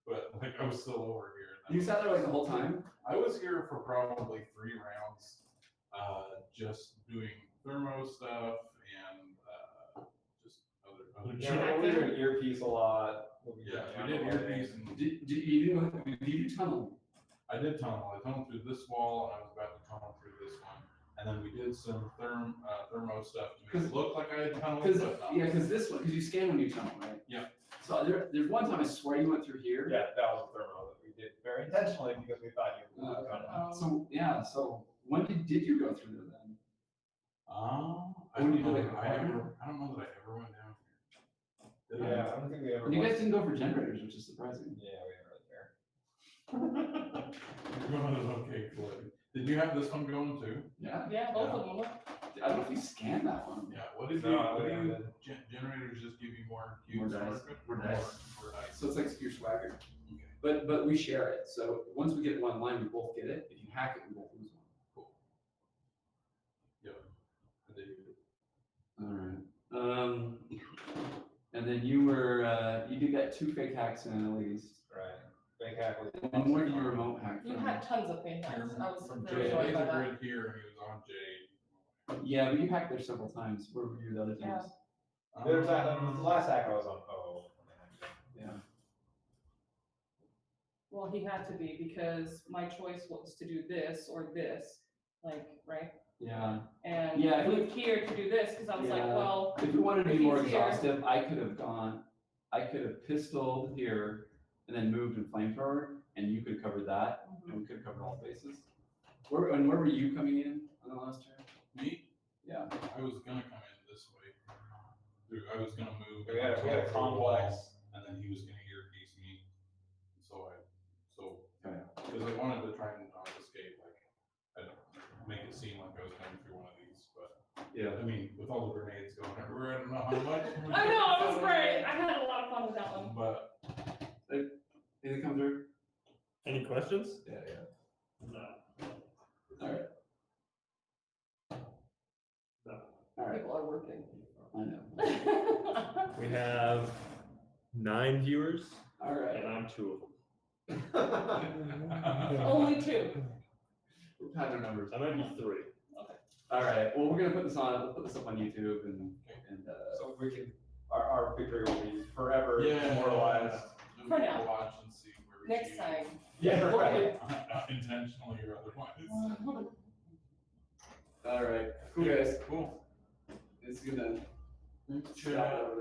but like I was still over here. and that You was- sat there like the whole time? I was here for probably 3 rounds, just doing thermo stuff and just other Yeah, we did an earpiece a lot. Yeah, we did earpiece and Did you tunnel? I did tunnel. I tunneled through this wall and I was about to tunnel through this one. And then we did some thermo stuff to make it look like I had tunneled, Because but not. because you scan when you tunnel, right? Yeah. So there's one time I swear you went through here. Yeah, that was a thermal that we did very intentionally because we thought you were So when did you go through there then? I When don't you know did that it I before? ever, I don't know that I ever went down here. Did I? Yeah, I don't think we ever. And you guys went- didn't go for generators, which is surprising. Yeah, we didn't really care. You're going as okay, Floyd. Did you have this one going too? Yeah. Yeah, both of them. I don't know if you scanned that one. Yeah, what did No, you, I what do wouldn't you, have generators just give you more More cubes to dice. work with? More dice. More dice. So it's like your swagger. Okay. But we share it. So once we get one line, we both get it. If you hack it, we both lose one. Cool. Yep. I did it. All right. And then you were you did get 2 fake hacks in at least. Right. Fake hack was. And where did you remote hack You from? had tons of fake hacks. I was From very Jay, annoyed by laser that. grid here, and he was on Jay. Yeah, but you hacked there several times. Where were you the other times? There's that, the last hack I was on O. Yeah. Well, he had to be because my choice was to do this or this, like, right? Yeah. And Yeah, I moved here to do this because I was like, Yeah. well, If we wanted to be If more he's here- exhaustive, I could have pistoled here and then moved and flamethrower, and you could have covered that, and we could have covered all bases. Where were you coming in on the last turn? Me, Yeah. I was gonna come in this way. I was gonna move. We had a through the complex. wall, and then he was gonna earpiece me. So Okay. because I wanted to try and not escape, like, I don't make it seem like I was coming through one of these, but Yeah. I mean, with all the grenades going everywhere, I don't know how much. I know, it was great. I had a lot of fun with that one. But Anything come through? Any questions? Yeah, yeah. No. All right. No. All right. People are working. I know. We have 9 viewers, All right. and I'm 2 of them. Only 2. We're pattern numbers. I might be 3. All right. Well, we're gonna put this on. We'll put this up on YouTube and So we can, our victory will be forever yeah, immortalized. then For we can now. watch and see where we Next see- time. Yeah, right. Intentionally or otherwise. all right. Cool guys. Cool. It's gonna Thanks, stop over